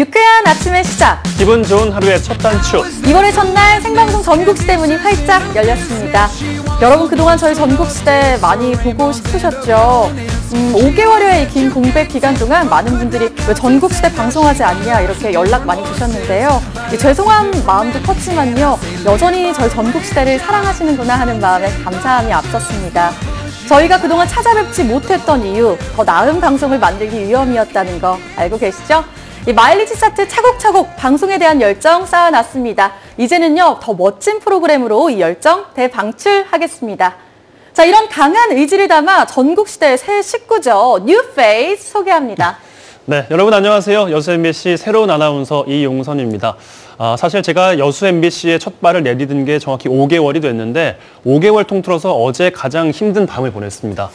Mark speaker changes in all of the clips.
Speaker 1: 유쾌한 아침의 시작,
Speaker 2: 기분 좋은 하루의 첫 단추.
Speaker 1: 이번의 첫날 생방송 전국시대 문이 활짝 열렸습니다. 여러분 그동안 저희 전국시대 많이 보고 싶으셨죠? 5개월여의 긴 공백 기간 동안 많은 분들이 왜 전국시대 방송하지 않냐 이렇게 연락 많이 주셨는데요. 죄송한 마음도 컸지만요. 여전히 저희 전국시대를 사랑하시는구나 하는 마음에 감사함이 앞섰습니다. 저희가 그동안 찾아뵙지 못했던 이유, 더 나은 방송을 만들기 위함이었다는 거 알고 계시죠? 이 마일리지 차트 차곡차곡 방송에 대한 열정 쌓아놨습니다. 이제는요, 더 멋진 프로그램으로 이 열정 대방출하겠습니다. 자, 이런 강한 의지를 담아 전국시대의 새 식구죠. 뉴페이스 소개합니다.
Speaker 2: 네, 여러분 안녕하세요. 여수 MBC 새로운 아나운서 이용선입니다. 사실 제가 여수 MBC에 첫 발을 내디딘 게 정확히 5개월이 됐는데 5개월 통틀어서 어제 가장 힘든 밤을 보냈습니다.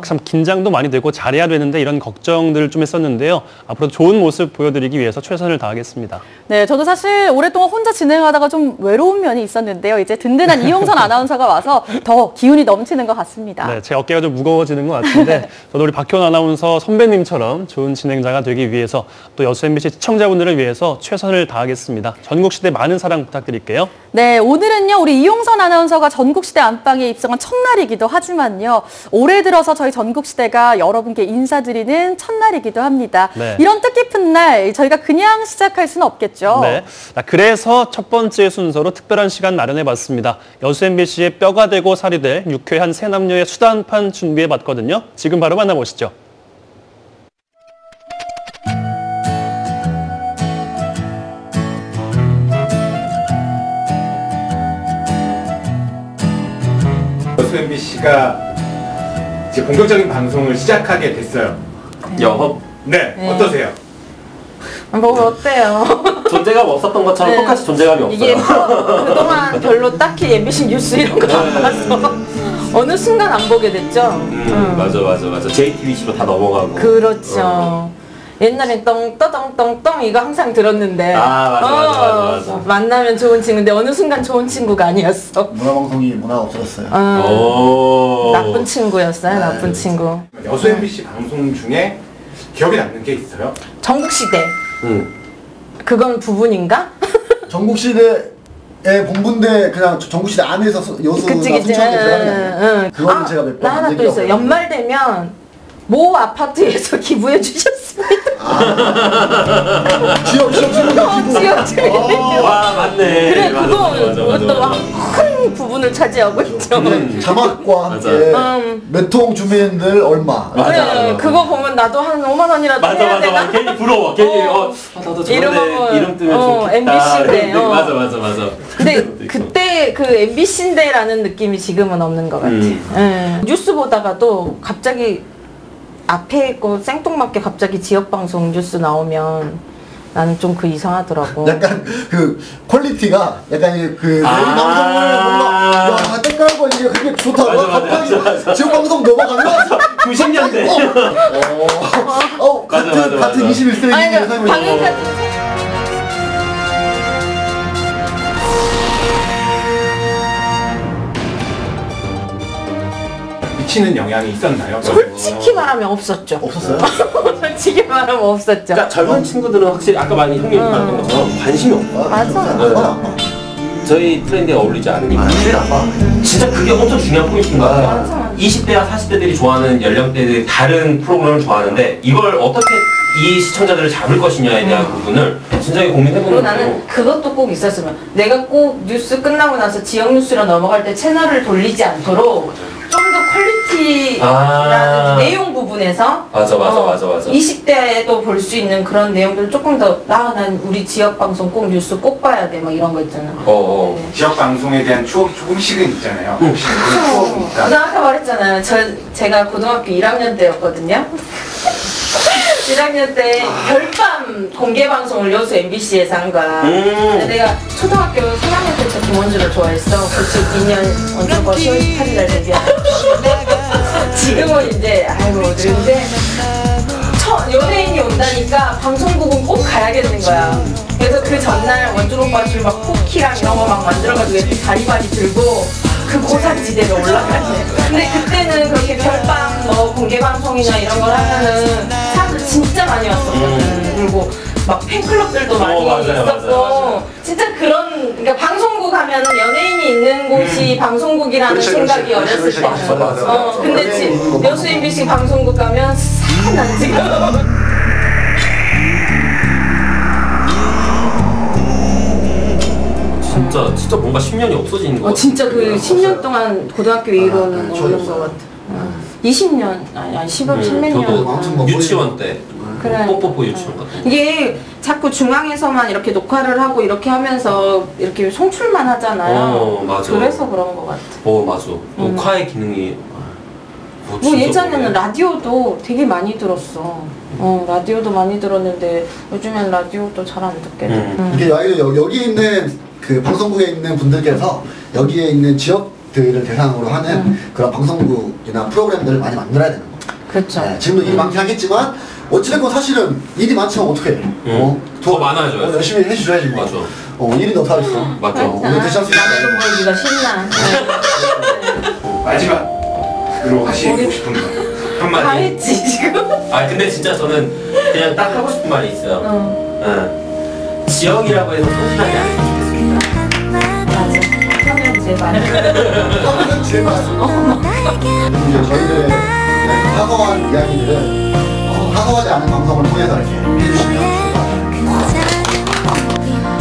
Speaker 2: 참 긴장도 많이 되고 잘해야 되는데 이런 걱정들을 좀 했었는데요. 앞으로 좋은 모습 보여드리기 위해서 최선을 다하겠습니다. 네,
Speaker 1: 저도 사실 오랫동안 혼자 진행하다가 좀 외로운 면이 있었는데요. 이제 든든한 이용선 아나운서가 와서 더 기운이 넘치는 것 같습니다.
Speaker 2: 네, 제 어깨가 좀 무거워지는 것 같은데 저도 우리 박효은 아나운서 선배님처럼 좋은 진행자가 되기 위해서 또 여수 MBC 시청자분들을 위해서 최선을 다하겠습니다. 전국시대 많은 사랑 부탁드릴게요.
Speaker 1: 네, 오늘은요 우리 이용선 아나운서가 전국시대 안방에 입성한 첫날이기도 하지만요. 올해 들어서 저희 전국시대가 여러분께 인사드리는 첫날이기도 합니다.
Speaker 2: 네.
Speaker 1: 이런 뜻깊은 날 저희가 그냥 시작할 수는 없겠죠.
Speaker 2: 네, 그래서 첫 번째 순서로 특별한 시간 마련해봤습니다. 여수 MBC의 뼈가 되고 살이 될 유쾌한 새 남녀의 수다한판 준비해봤거든요. 지금 바로 만나보시죠.
Speaker 3: 여수 MBC가 이제 본격적인 방송을 시작하게 됐어요.
Speaker 4: 영업?
Speaker 3: 네, 어떠세요?
Speaker 5: 뭐 어때요?
Speaker 4: 존재감 없었던 것처럼
Speaker 5: 네.
Speaker 4: 똑같이 존재감이 없어요.
Speaker 5: 이게 그동안 별로 딱히 MBC 뉴스 이런 거 안 봐서 어느 순간 안 보게 됐죠.
Speaker 4: 맞아. JTBC로 다 넘어가고.
Speaker 5: 그렇죠. 옛날엔 똥떠덩똥똥 이거 항상 들었는데
Speaker 4: 맞아.
Speaker 5: 만나면 좋은 친구인데 어느 순간 좋은 친구가 아니었어.
Speaker 6: 문화방송이 문화가 없어졌어요.
Speaker 5: 나쁜 친구였어요. 나쁜 친구.
Speaker 3: 여수 MBC 방송 중에 기억에 남는 게 있어요?
Speaker 5: 전국시대. 그건 부분인가?
Speaker 6: 전국시대의 본분대 그냥 전국시대 안에서 여수나 순천에 들어가는 게 아니라 그거는 제가 몇 번
Speaker 5: 나 하나 또 있어요. 연말 되면 모 아파트에서 기부해 주셨습니다.
Speaker 6: 지역 기부.
Speaker 4: 와, 맞네.
Speaker 5: 그래,
Speaker 4: 맞아.
Speaker 5: 그것도 큰 부분을 차지하고 있죠.
Speaker 6: 자막과 함께 몇 통 주민들 얼마.
Speaker 5: 그래, 그거 보면 나도 한 5만 원이라도 해야 되나?
Speaker 4: 맞아. 괜히 부러워. 괜히 나도 저런데 이름 뜨면 좋겠다.
Speaker 5: MBC인데.
Speaker 4: 맞아.
Speaker 5: 근데 그때 그 MBC인데라는 느낌이 지금은 없는 것 같아. 뉴스 보다가도 갑자기 앞에 있고 생뚱맞게 갑자기 지역방송 뉴스 나오면 나는 좀 그 이상하더라고.
Speaker 6: 약간 그 퀄리티가 약간 그 내일 방송을 뭔가 야 때깔고 이게 그게 좋다고 갑자기 지역 방송 넘어가면
Speaker 4: 90년대.
Speaker 6: 같은 21세기에 살고 있는 거.
Speaker 3: 미치는 영향이 있었나요?
Speaker 5: 솔직히 말하면 없었죠.
Speaker 6: 없었어요?
Speaker 5: 솔직히 말하면 없었죠.
Speaker 4: 그러니까 젊은 친구들은 확실히 아까 많이 형님이 말했던 것처럼 관심이 없고
Speaker 5: 맞아.
Speaker 4: 저희 트렌드에 어울리지 않으니까 진짜 그게 엄청 중요한 포인트인 것 같아요. 20대와 40대들이 좋아하는 연령대들이 다른 프로그램을 좋아하는데 이걸 어떻게 이 시청자들을 잡을 것이냐에 대한 부분을 진작에 고민해보는
Speaker 5: 그리고
Speaker 4: 거예요.
Speaker 5: 나는 그것도 꼭 있었으면 내가 꼭 뉴스 끝나고 나서 지역 뉴스로 넘어갈 때 채널을 돌리지 않도록 좀 더 퀄리티라는 내용 부분에서
Speaker 4: 맞아.
Speaker 5: 20대에도 볼 수 있는 그런 내용들을 조금 더 난 우리 지역 방송 꼭 뉴스 꼭 봐야 돼 막 이런 거 있잖아.
Speaker 3: 지역 방송에 대한 추억이 조금씩은 있잖아요. 혹시 그런 추억이 있다?
Speaker 5: 나 아까 말했잖아요. 제가 고등학교 1학년 때였거든요. 1학년 때 별밤 공개 방송을 여수 MBC에서 한 거야. 내가 초등학교 3학년 때부터 김원주를 좋아했어. 92년 언제고 10월 18일날 데뷔한. 지금은 이제 아이고 그런데 연예인이 온다니까 방송국은 꼭 가야겠는 거야. 그래서 그 전날 원준 오빠 줄 막 쿠키랑 이런 거 막 만들어가지고 애들 바리바리 들고 그 고산지대로 올라가네. 근데 그때는 그렇게 별밤 뭐 공개 방송이나 이런 걸 하면은 사람들 진짜 많이 왔었거든. 그리고 막 팬클럽들도 많이
Speaker 4: 맞아요,
Speaker 5: 있었고
Speaker 4: 맞아요.
Speaker 5: 진짜 그런 그러니까 방송국 하면은 연예인이 있는 곳이 방송국이라는
Speaker 3: 그렇지,
Speaker 5: 생각이
Speaker 3: 그렇지,
Speaker 5: 어렸을
Speaker 3: 그렇지,
Speaker 5: 때.
Speaker 3: 맞아, 맞아.
Speaker 5: 근데
Speaker 6: 연예인이 있는
Speaker 5: 지금
Speaker 6: 거
Speaker 5: 여수 MBC 방송국 가면 난 지금.
Speaker 4: 진짜 뭔가 10년이 없어지는 거 같아.
Speaker 5: 진짜 그 10년 동안 고등학교 이후로는
Speaker 6: 네,
Speaker 5: 없는
Speaker 6: 저도
Speaker 5: 것 같아. 20년 아니 10몇 년.
Speaker 6: 저도 아무튼 뭐
Speaker 4: 유치원 때
Speaker 5: 그래.
Speaker 4: 뽀뽀뽀 유치원 같은 거.
Speaker 5: 이게 자꾸 중앙에서만 이렇게 녹화를 하고 이렇게 하면서 이렇게 송출만 하잖아요.
Speaker 4: 맞아.
Speaker 5: 그래서 그런 것 같아.
Speaker 4: 맞아. 녹화의 기능이
Speaker 5: 뭐
Speaker 4: 진짜
Speaker 5: 예전에는
Speaker 4: 그러네.
Speaker 5: 라디오도 되게 많이 들었어. 라디오도 많이 들었는데 요즘엔 라디오도 잘 안 듣게 돼.
Speaker 6: 이게 여기 있는 그 방송국에 있는 분들께서 여기에 있는 지역들을 대상으로 하는 그런 방송국이나 프로그램들을 많이 만들어야 되는 거예요.
Speaker 5: 그렇죠.
Speaker 6: 네, 지금도 일이 많긴 하겠지만 어찌됐건 사실은 일이 많지만 어떻게 해?
Speaker 4: 더 많아져야지.
Speaker 6: 열심히 해주셔야지 뭐.
Speaker 4: 맞아.
Speaker 6: 일인데 어떡하겠어.
Speaker 4: 맞죠.
Speaker 6: 오늘 대시할 수 있어요.
Speaker 5: 나도 보기가 신나.
Speaker 3: 마지막으로 하시고 싶은 거.
Speaker 5: 다
Speaker 4: 한마디.
Speaker 5: 했지 지금.
Speaker 4: 근데 진짜 저는 그냥 딱 하고 싶은 말이 있어요. 지역이라고 해서 소신하지 않으면 좋겠습니다.
Speaker 5: 맞아. 하면 제발.
Speaker 6: 하면 제발. 이제 저희들의 그냥 사소한 이야기들을 사소하지 않은 방송을 통해서 이렇게 해주시면 좋을 것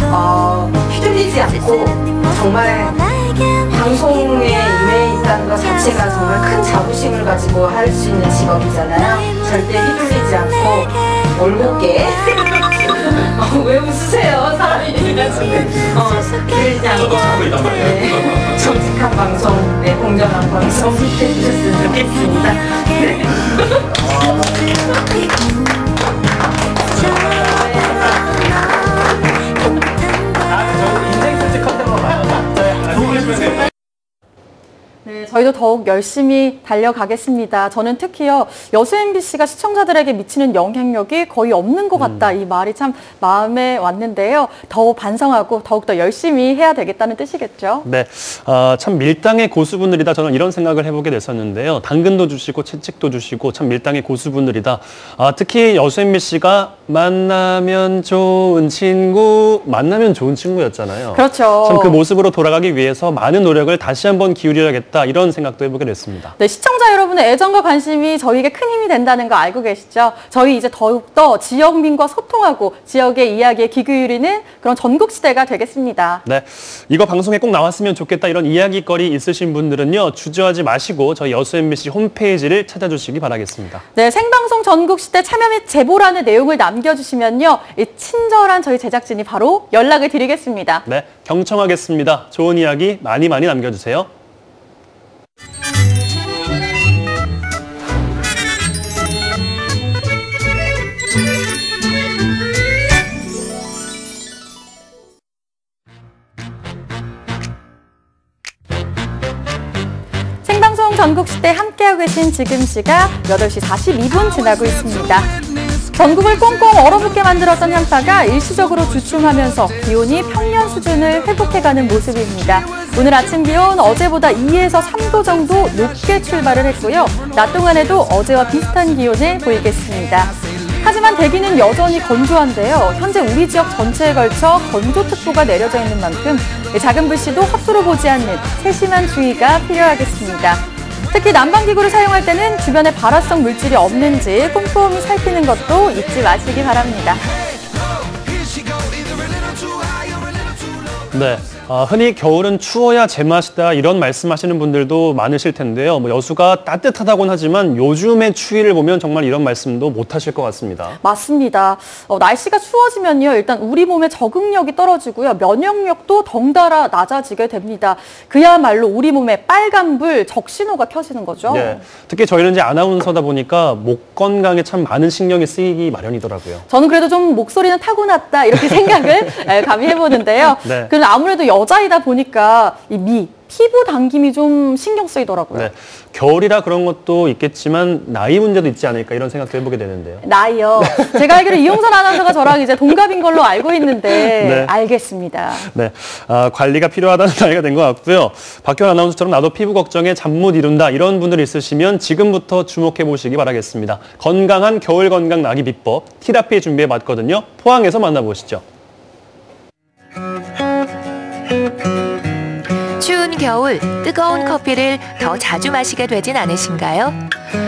Speaker 6: 같아요.
Speaker 5: 휘둘리지 않고 정말 방송에 임해 있다는 것 자체가 정말 큰 자부심을 가지고 할 수 있는 직업이잖아요. 절대 휘둘리지 않고 올곧게 왜 웃으세요? 사람이 휘둘리지 않고
Speaker 4: 저도 참고 있단 말이에요.
Speaker 5: 정직한 방송, 공정한 방송 해주셨으면 좋겠습니다. 네. 네,
Speaker 1: 저희도 더욱 열심히 달려가겠습니다. 저는 특히요, 여수 MBC가 시청자들에게 미치는 영향력이 거의 없는 것 같다. 이 말이 참 마음에 왔는데요. 더 반성하고 더욱더 열심히 해야 되겠다는 뜻이겠죠.
Speaker 2: 네, 참 밀당의 고수분들이다. 저는 이런 생각을 해보게 됐었는데요. 당근도 주시고 채찍도 주시고 참 밀당의 고수분들이다. 특히 여수 MBC가 만나면 좋은 친구였잖아요.
Speaker 1: 그렇죠.
Speaker 2: 참 그 모습으로 돌아가기 위해서 많은 노력을 다시 한번 기울여야겠다. 이런 생각도 해보게 됐습니다.
Speaker 1: 네, 시청자 여러분의 애정과 관심이 저희에게 큰 힘이 된다는 거 알고 계시죠? 저희 이제 더욱더 지역민과 소통하고 지역의 이야기에 귀 기울이는 그런 전국시대가 되겠습니다.
Speaker 2: 네, 이거 방송에 꼭 나왔으면 좋겠다 이런 이야기거리 있으신 분들은요. 주저하지 마시고 저희 여수 MBC 홈페이지를 찾아주시기 바라겠습니다.
Speaker 1: 네, 생방송 전국시대 참여 및 제보라는 내용을 남겨주시면요. 이 친절한 저희 제작진이 바로 연락을 드리겠습니다.
Speaker 2: 네, 경청하겠습니다. 좋은 이야기 많이 남겨주세요.
Speaker 1: 생방송 전국시대 함께하고 계신 지금 시각 8시 42분 지나고 있습니다. 전국을 꽁꽁 얼어붙게 만들었던 한파가 일시적으로 주춤하면서 기온이 평년 수준을 회복해가는 모습입니다. 오늘 아침 기온 어제보다 2에서 3도 정도 높게 출발을 했고요. 낮 동안에도 어제와 비슷한 기온을 보이겠습니다. 하지만 대기는 여전히 건조한데요. 현재 우리 지역 전체에 걸쳐 건조특보가 내려져 있는 만큼 작은 불씨도 헛수로 보지 않는 세심한 주의가 필요하겠습니다. 특히 난방기구를 사용할 때는 주변에 발화성 물질이 없는지 꼼꼼히 살피는 것도 잊지 마시기 바랍니다.
Speaker 2: 네, 흔히 겨울은 추워야 제맛이다 이런 말씀하시는 분들도 많으실 텐데요. 여수가 따뜻하다고는 하지만 요즘의 추위를 보면 정말 이런 말씀도 못 하실 것 같습니다.
Speaker 1: 맞습니다. 날씨가 추워지면요. 일단 우리 몸의 적응력이 떨어지고요. 면역력도 덩달아 낮아지게 됩니다. 그야말로 우리 몸에 빨간불 적신호가 켜지는 거죠.
Speaker 2: 네, 특히 저희는 이제 아나운서다 보니까 목 건강에 참 많은 신경이 쓰이기 마련이더라고요.
Speaker 1: 저는 그래도 좀 목소리는 타고났다 이렇게 생각을 감히 해보는데요.
Speaker 2: 네.
Speaker 1: 그런데 아무래도 여자이다 보니까 이 피부 당김이 좀 신경 쓰이더라고요.
Speaker 2: 네. 겨울이라 그런 것도 있겠지만 나이 문제도 있지 않을까 이런 생각도 해보게 되는데요.
Speaker 1: 나이요. 제가 알기로 이용선 아나운서가 저랑 이제 동갑인 걸로 알고 있는데
Speaker 2: 네.
Speaker 1: 알겠습니다.
Speaker 2: 네, 관리가 필요하다는 나이가 된 것 같고요. 박효연 아나운서처럼 나도 피부 걱정에 잠 못 이룬다 이런 분들 있으시면 지금부터 주목해 보시기 바라겠습니다. 건강한 겨울 건강 나기 비법 티라피 준비해 봤거든요. 포항에서 만나보시죠.
Speaker 7: 추운 겨울 뜨거운 커피를 더 자주 마시게 되진 않으신가요?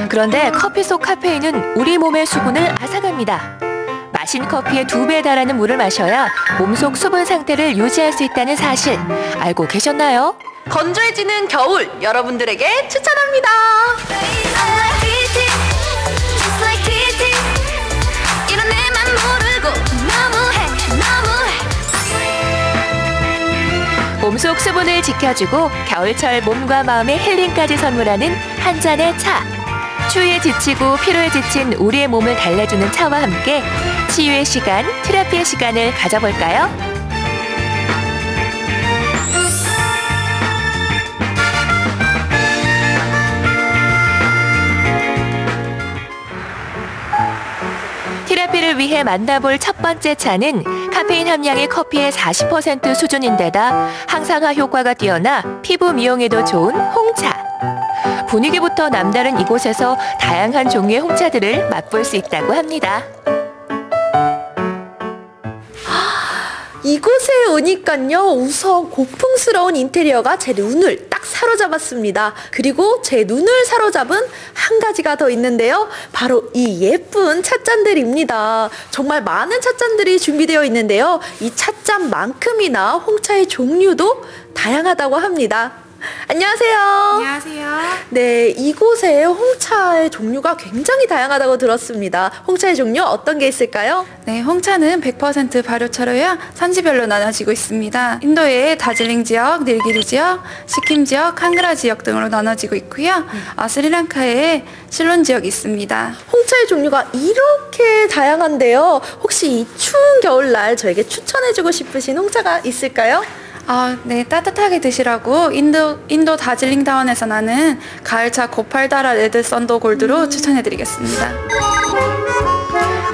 Speaker 7: 그런데 커피 속 카페인은 우리 몸의 수분을 앗아갑니다. 마신 커피의 2배에 달하는 물을 마셔야 몸속 수분 상태를 유지할 수 있다는 사실 알고 계셨나요?
Speaker 8: 건조해지는 겨울 여러분들에게 추천합니다.
Speaker 7: 몸속 수분을 지켜주고 겨울철 몸과 마음의 힐링까지 선물하는 한 잔의 차. 추위에 지치고 피로에 지친 우리의 몸을 달래주는 차와 함께 치유의 시간, 테라피의 시간을 가져볼까요? 테라피를 위해 만나볼 첫 번째 차는 카페인 함량이 커피의 40% 수준인데다 항산화 효과가 뛰어나 피부 미용에도 좋은 홍차. 분위기부터 남다른 이곳에서 다양한 종류의 홍차들을 맛볼 수 있다고 합니다.
Speaker 8: 이곳에 오니까요, 우선 고풍스러운 인테리어가 제 눈을 딱 사로잡았습니다. 그리고 제 눈을 사로잡은 한 가지가 더 있는데요. 바로 이 예쁜 찻잔들입니다. 정말 많은 찻잔들이 준비되어 있는데요. 이 찻잔만큼이나 홍차의 종류도 다양하다고 합니다. 안녕하세요.
Speaker 9: 안녕하세요.
Speaker 8: 네, 이곳에 홍차의 종류가 굉장히 다양하다고 들었습니다. 홍차의 종류 어떤 게 있을까요?
Speaker 9: 네, 홍차는 100% 발효차로요. 산지별로 나눠지고 있습니다. 인도의 다질링 지역, 닐기리 지역, 시킴 지역, 칸그라 지역 등으로 나눠지고 있고요. 스리랑카의 실론 지역이 있습니다.
Speaker 8: 홍차의 종류가 이렇게 다양한데요. 혹시 이 추운 겨울날 저에게 추천해주고 싶으신 홍차가 있을까요?
Speaker 9: 네, 따뜻하게 드시라고 인도 다질링 타운에서 나는 가을차 고팔다라 레드 썬더 골드로 추천해드리겠습니다.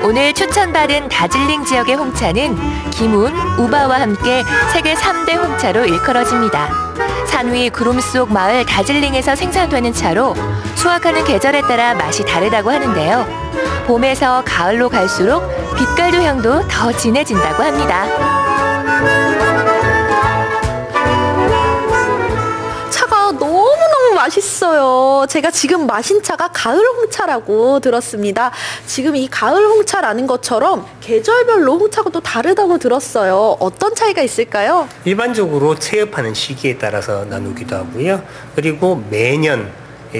Speaker 7: 오늘 추천받은 다질링 지역의 홍차는 기문, 우바와 함께 세계 3대 홍차로 일컬어집니다. 산 위 구름 속 마을 다질링에서 생산되는 차로 수확하는 계절에 따라 맛이 다르다고 하는데요. 봄에서 가을로 갈수록 빛깔도 향도 더 진해진다고 합니다.
Speaker 8: 차가 너무너무 맛있어요. 제가 지금 마신 차가 가을 홍차라고 들었습니다. 지금 이 가을 홍차라는 것처럼 계절별로 홍차가 또 다르다고 들었어요. 어떤 차이가 있을까요?
Speaker 10: 일반적으로 체업하는 시기에 따라서 나누기도 하고요. 그리고 매년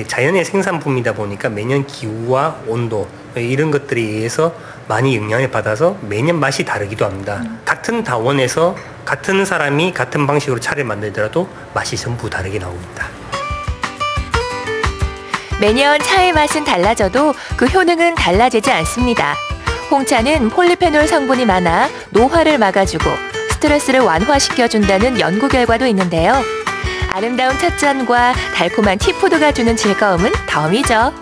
Speaker 10: 자연의 생산품이다 보니까 매년 기후와 온도 이런 것들에 의해서 많이 영향을 받아서 매년 맛이 다르기도 합니다. 같은 다원에서 같은 사람이 같은 방식으로 차를 만들더라도 맛이 전부 다르게 나옵니다.
Speaker 7: 매년 차의 맛은 달라져도 그 효능은 달라지지 않습니다. 홍차는 폴리페놀 성분이 많아 노화를 막아주고 스트레스를 완화시켜준다는 연구 결과도 있는데요. 아름다운 찻잔과 달콤한 티푸드가 주는 즐거움은 덤이죠.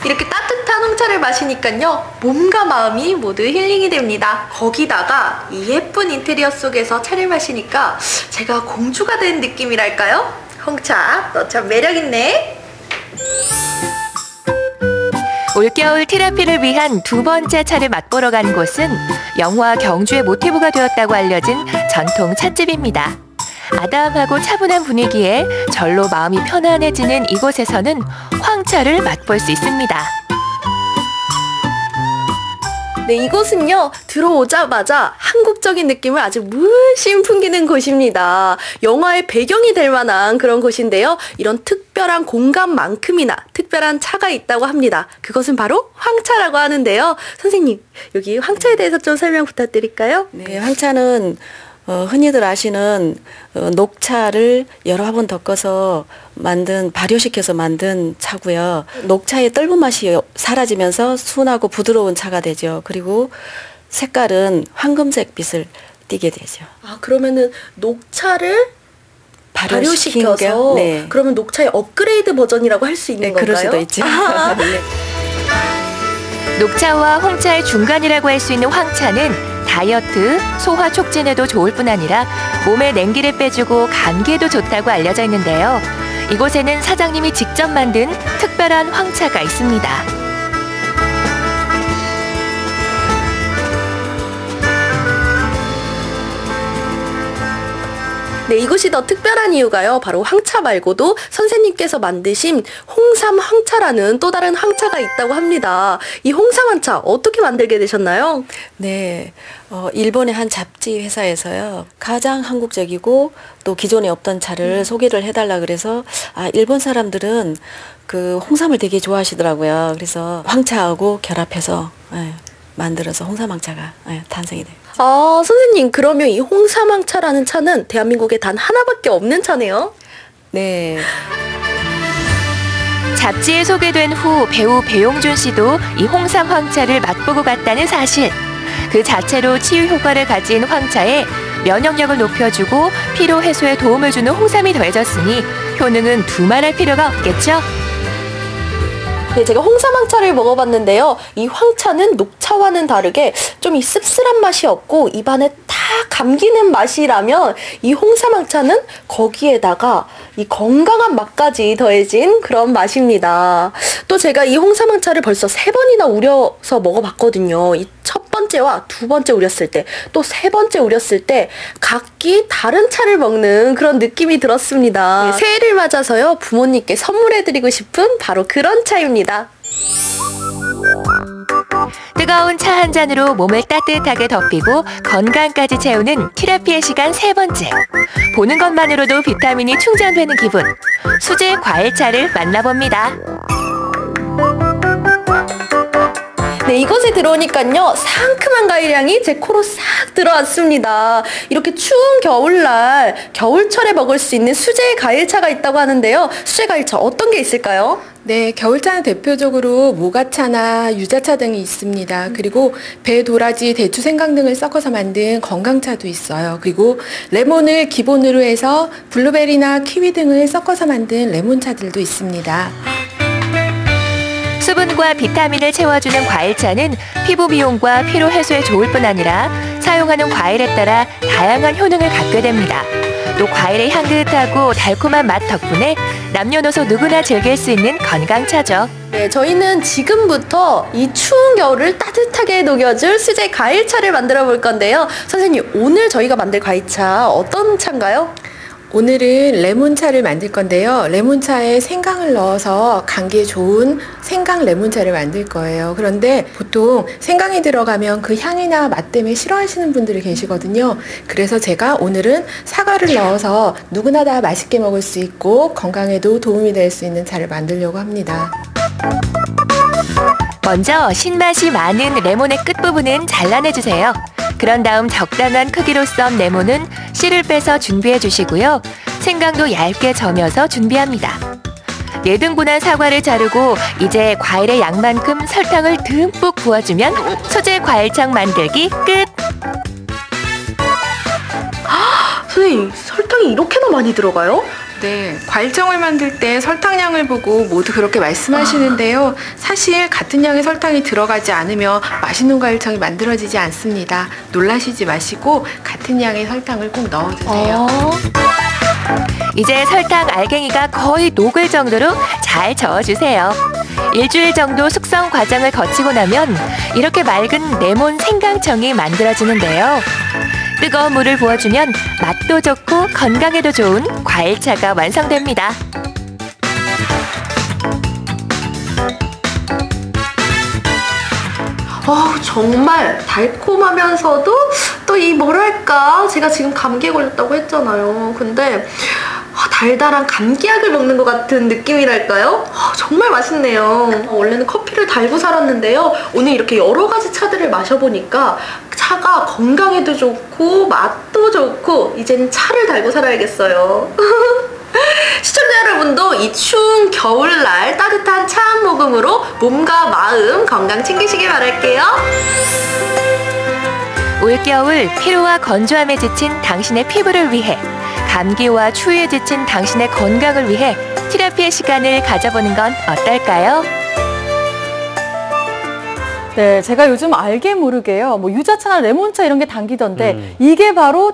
Speaker 8: 이렇게 따뜻한 홍차를 마시니까요, 몸과 마음이 모두 힐링이 됩니다. 거기다가 이 예쁜 인테리어 속에서 차를 마시니까 제가 공주가 된 느낌이랄까요? 홍차, 너 참 매력있네.
Speaker 7: 올겨울 테라피를 위한 두 번째 차를 맛보러 간 곳은 영화 경주의 모티브가 되었다고 알려진 전통 찻집입니다. 아담하고 차분한 분위기에 절로 마음이 편안해지는 이곳에서는 황차를 맛볼 수 있습니다.
Speaker 8: 네, 이곳은요, 들어오자마자 한국적인 느낌을 아주 물씬 풍기는 곳입니다. 영화의 배경이 될 만한 그런 곳인데요. 이런 특별한 공간만큼이나 특별한 차가 있다고 합니다. 그것은 바로 황차라고 하는데요. 선생님, 여기 황차에 대해서 좀 설명 부탁드릴까요?
Speaker 11: 네, 황차는 흔히들 아시는 녹차를 여러 번 덮어서 발효시켜서 만든 차고요. 녹차의 떫은 맛이 사라지면서 순하고 부드러운 차가 되죠. 그리고 색깔은 황금색 빛을 띠게 되죠.
Speaker 8: 그러면은 녹차를 발효시켜서
Speaker 11: 네.
Speaker 8: 그러면 녹차의 업그레이드 버전이라고 할 수 있는 건가요?
Speaker 11: 그럴 수도 있죠. 네.
Speaker 7: 녹차와 홍차의 중간이라고 할 수 있는 황차는 다이어트, 소화 촉진에도 좋을 뿐 아니라 몸에 냉기를 빼주고 감기에도 좋다고 알려져 있는데요. 이곳에는 사장님이 직접 만든 특별한 황차가 있습니다.
Speaker 8: 네, 이것이 더 특별한 이유가요. 바로 황차 말고도 선생님께서 만드신 홍삼 황차라는 또 다른 황차가 있다고 합니다. 이 홍삼 황차 어떻게 만들게 되셨나요?
Speaker 11: 네, 일본의 한 잡지 회사에서요. 가장 한국적이고 또 기존에 없던 차를 소개를 해달라 그래서 일본 사람들은 그 홍삼을 되게 좋아하시더라고요. 그래서 황차하고 결합해서 만들어서 홍삼 황차가 탄생이 돼요.
Speaker 8: 아, 선생님, 그러면 이 홍삼 황차라는 차는 대한민국에 단 하나밖에 없는 차네요?
Speaker 11: 네.
Speaker 7: 잡지에 소개된 후 배우 배용준 씨도 이 홍삼 황차를 맛보고 갔다는 사실. 그 자체로 치유 효과를 가진 황차에 면역력을 높여주고 피로 해소에 도움을 주는 홍삼이 더해졌으니 효능은 두말할 필요가 없겠죠?
Speaker 8: 네, 제가 홍삼 황차를 먹어봤는데요. 이 황차는 녹차와는 다르게 좀 이 씁쓸한 맛이 없고 입안에 탁 감기는 맛이라면 이 홍삼 황차는 거기에다가 이 건강한 맛까지 더해진 그런 맛입니다. 또 제가 이 홍삼 황차를 벌써 3번이나 우려서 먹어봤거든요. 이 첫 번째와 두 번째 우렸을 때, 또 세 번째 우렸을 때 각기 다른 차를 먹는 그런 느낌이 들었습니다. 네, 새해를 맞아서요, 부모님께 선물해드리고 싶은 바로 그런 차입니다.
Speaker 7: 뜨거운 차 한 잔으로 몸을 따뜻하게 덮이고 건강까지 채우는 테라피의 시간 3번째. 보는 것만으로도 비타민이 충전되는 기분. 수제 과일차를 만나봅니다.
Speaker 8: 네, 이곳에 들어오니까요, 상큼한 과일향이 제 코로 싹 들어왔습니다. 이렇게 추운 겨울날, 겨울철에 먹을 수 있는 수제 과일차가 있다고 하는데요. 수제 과일차 어떤 게 있을까요?
Speaker 12: 네, 겨울차는 대표적으로 모가차나 유자차 등이 있습니다. 그리고 배, 도라지, 대추, 생강 등을 섞어서 만든 건강차도 있어요. 그리고 레몬을 기본으로 해서 블루베리나 키위 등을 섞어서 만든 레몬차들도 있습니다.
Speaker 7: 수분과 비타민을 채워주는 과일차는 피부 미용과 피로 해소에 좋을 뿐 아니라 사용하는 과일에 따라 다양한 효능을 갖게 됩니다. 또 과일의 향긋하고 달콤한 맛 덕분에 남녀노소 누구나 즐길 수 있는 건강차죠.
Speaker 8: 네, 저희는 지금부터 이 추운 겨울을 따뜻하게 녹여줄 수제 과일차를 만들어 볼 건데요. 선생님, 오늘 저희가 만들 과일차 어떤 차인가요?
Speaker 12: 오늘은 레몬차를 만들 건데요. 레몬차에 생강을 넣어서 감기에 좋은 생강 레몬차를 만들 거예요. 그런데 보통 생강이 들어가면 그 향이나 맛 때문에 싫어하시는 분들이 계시거든요. 그래서 제가 오늘은 사과를 넣어서 누구나 다 맛있게 먹을 수 있고 건강에도 도움이 될 수 있는 차를 만들려고 합니다.
Speaker 7: 먼저 신맛이 많은 레몬의 끝부분은 잘라내주세요. 그런 다음 적당한 크기로 썬 레몬은 씨를 빼서 준비해 주시고요. 생강도 얇게 저며서 준비합니다. 4등분한 사과를 자르고 이제 과일의 양만큼 설탕을 듬뿍 부어주면 수제 과일청 만들기 끝!
Speaker 8: 선생님, 설탕이 이렇게나 많이 들어가요?
Speaker 12: 네, 과일청을 만들 때 설탕량을 보고 모두 그렇게 말씀하시는데요. 사실 같은 양의 설탕이 들어가지 않으면 맛있는 과일청이 만들어지지 않습니다. 놀라시지 마시고 같은 양의 설탕을 꼭 넣어주세요.
Speaker 7: 이제 설탕 알갱이가 거의 녹을 정도로 잘 저어주세요. 일주일 정도 숙성 과정을 거치고 나면 이렇게 맑은 레몬 생강청이 만들어지는데요. 뜨거운 물을 부어주면 맛도 좋고 건강에도 좋은 과일차가 완성됩니다.
Speaker 8: 정말 달콤하면서도 또 이 뭐랄까, 제가 지금 감기에 걸렸다고 했잖아요. 근데 달달한 감기약을 먹는 것 같은 느낌이랄까요? 정말 맛있네요. 원래는 커피를 달고 살았는데요. 오늘 이렇게 여러 가지 차들을 마셔보니까 차가 건강에도 좋고 맛도 좋고 이제는 차를 달고 살아야겠어요. 시청자 여러분도 이 추운 겨울날 따뜻한 차 한 모금으로 몸과 마음 건강 챙기시길 바랄게요.
Speaker 7: 올겨울 피로와 건조함에 지친 당신의 피부를 위해 감기와 추위에 지친 당신의 건강을 위해 티라피의 시간을 가져보는 건 어떨까요?
Speaker 1: 네, 제가 요즘 알게 모르게요. 뭐 유자차나 레몬차 이런 게 당기던데 이게 바로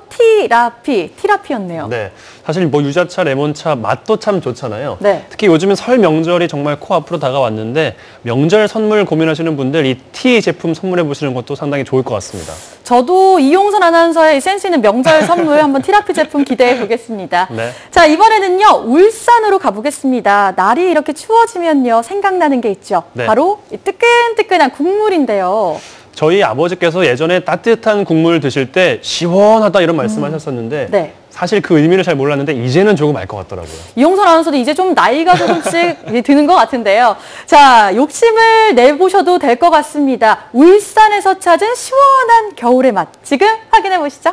Speaker 1: 티라피였네요.
Speaker 2: 네, 사실 뭐 유자차, 레몬차 맛도 참 좋잖아요.
Speaker 1: 네.
Speaker 2: 특히 요즘은 설 명절이 정말 코앞으로 다가왔는데 명절 선물 고민하시는 분들 이 티 제품 선물해 보시는 것도 상당히 좋을 것 같습니다.
Speaker 1: 저도 이용선 아나운서의 센스 있는 명절 선물 한번 티라피 제품 기대해 보겠습니다.
Speaker 2: 네.
Speaker 1: 자, 이번에는요, 울산으로 가보겠습니다. 날이 이렇게 추워지면요, 생각나는 게 있죠.
Speaker 2: 네.
Speaker 1: 바로 이 뜨끈뜨끈한 국물인데요.
Speaker 2: 저희 아버지께서 예전에 따뜻한 국물 드실 때 시원하다 이런 말씀하셨었는데
Speaker 1: 네.
Speaker 2: 사실 그 의미를 잘 몰랐는데 이제는 조금 알 것 같더라고요.
Speaker 1: 이용선 아나운서도 이제 좀 나이가 조금씩 드는 것 같은데요. 자, 욕심을 내보셔도 될 것 같습니다. 울산에서 찾은 시원한 겨울의 맛. 지금 확인해 보시죠.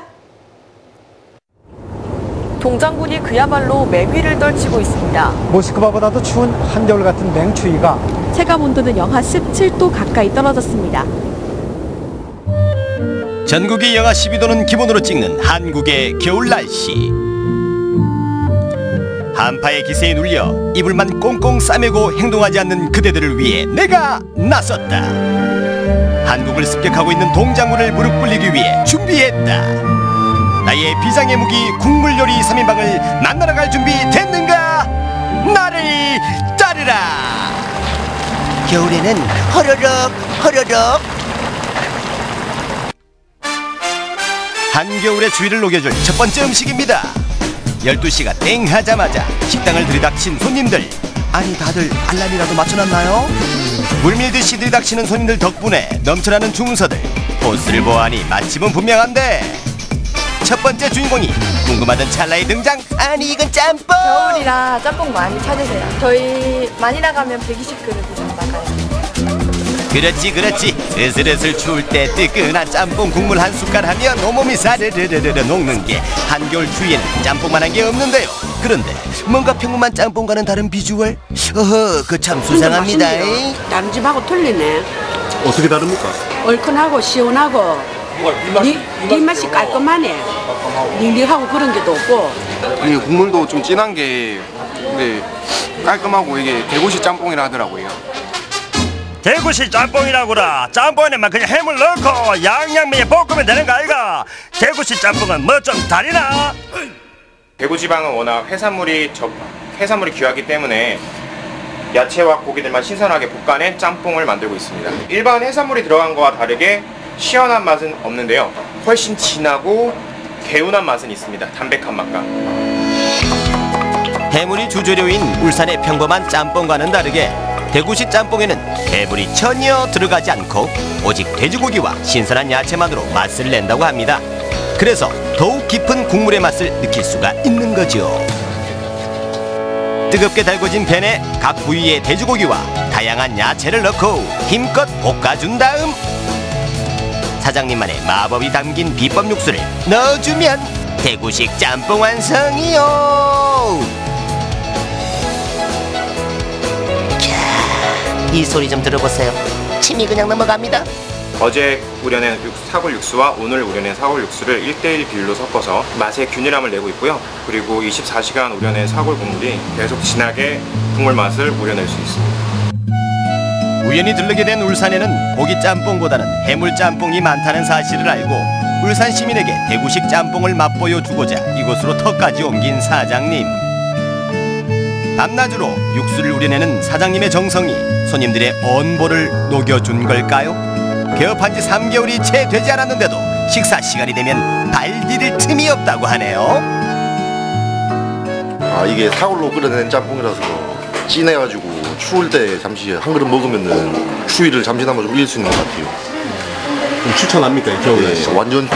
Speaker 1: 동장군이 그야말로 맹위를 떨치고 있습니다.
Speaker 13: 모스크바보다도 추운 한겨울 같은 맹추위가
Speaker 1: 체감 온도는 영하 17도 가까이 떨어졌습니다.
Speaker 14: 전국이 영하 12도는 기본으로 찍는 한국의 겨울 날씨. 한파의 기세에 눌려 이불만 꽁꽁 싸매고 행동하지 않는 그대들을 위해 내가 나섰다. 한국을 습격하고 있는 동장군을 무릎 꿇리기 위해 준비했다. 나의 비장의 무기 국물 요리 3인방을 만나러 갈 준비 됐는가? 나를 따르라. 겨울에는 허러럭 한겨울의 추위를 녹여줄 첫 번째 음식입니다. 12시가 땡 하자마자 식당을 들이닥친 손님들. 아니 다들 알람이라도 맞춰놨나요? 물밀듯이 들이닥치는 손님들 덕분에 넘쳐나는 주문서들. 코스를 보아하니 맛집은 분명한데 첫 번째 주인공이 궁금하던 찰나의 등장. 아니 이건 짬뽕.
Speaker 15: 겨울이라 짬뽕 많이 찾으세요. 저희 많이 나가면 120그릇 이상 나가요.
Speaker 14: 그렇지 으슬으슬 추울 때 뜨끈한 짬뽕 국물 한 숟갈 하면 온몸이 사르르르르 녹는 게 한겨울 추위에는 짬뽕만한 게 없는데요. 그런데 뭔가 평범한 짬뽕과는 다른 비주얼? 어허, 그 참 수상합니다.
Speaker 16: 다른 집하고 틀리네.
Speaker 2: 어떻게 다릅니까?
Speaker 16: 얼큰하고 시원하고 입맛이 깔끔하네. 닝닝하고 그런 게도 없고.
Speaker 17: 아니 국물도 좀 진한 게 근데 깔끔하고 이게 대구식 짬뽕이라 하더라고요.
Speaker 14: 대구식 짬뽕이라구나. 짬뽕에만 그냥 해물 넣고 양념에 볶으면 되는 거 아이가? 대구식 짬뽕은 뭐 좀 다르나?
Speaker 17: 대구 지방은 워낙 해산물이 귀하기 때문에 야채와 고기들만 신선하게 볶아낸 짬뽕을 만들고 있습니다. 일반 해산물이 들어간 거와 다르게 시원한 맛은 없는데요. 훨씬 진하고 개운한 맛은 있습니다. 담백한 맛과.
Speaker 14: 해물이 주재료인 울산의 평범한 짬뽕과는 다르게 대구식 짬뽕에는 해물이 전혀 들어가지 않고 오직 돼지고기와 신선한 야채만으로 맛을 낸다고 합니다. 그래서 더욱 깊은 국물의 맛을 느낄 수가 있는 거죠. 뜨겁게 달궈진 팬에 각 부위의 돼지고기와 다양한 야채를 넣고 힘껏 볶아준 다음 사장님만의 마법이 담긴 비법 육수를 넣어주면 대구식 짬뽕 완성이요. 이 소리 좀 들어보세요. 침이 그냥 넘어갑니다.
Speaker 17: 어제 우려낸 사골 육수와 오늘 우려낸 사골 육수를 1:1 비율로 섞어서 맛의 균일함을 내고 있고요. 그리고 24시간 우려낸 사골 국물이 계속 진하게 국물 맛을 우려낼 수 있습니다.
Speaker 14: 우연히 들르게 된 울산에는 고기 짬뽕보다는 해물 짬뽕이 많다는 사실을 알고 울산 시민에게 대구식 짬뽕을 맛보여 주고자 이곳으로 터까지 옮긴 사장님. 밤낮으로 육수를 우려내는 사장님의 정성이 손님들의 언보를 녹여준 걸까요? 개업한 지 3개월이 채 되지 않았는데도 식사 시간이 되면 발 디딜 틈이 없다고 하네요.
Speaker 18: 아, 이게 사골로 끓여낸 짬뽕이라서 진해가지고 추울 때 잠시 한 그릇 먹으면은 추위를 잠시나마 좀 이길 수 있는 것 같아요.
Speaker 2: 좀 추천합니까? 겨울에?
Speaker 18: 네, 완전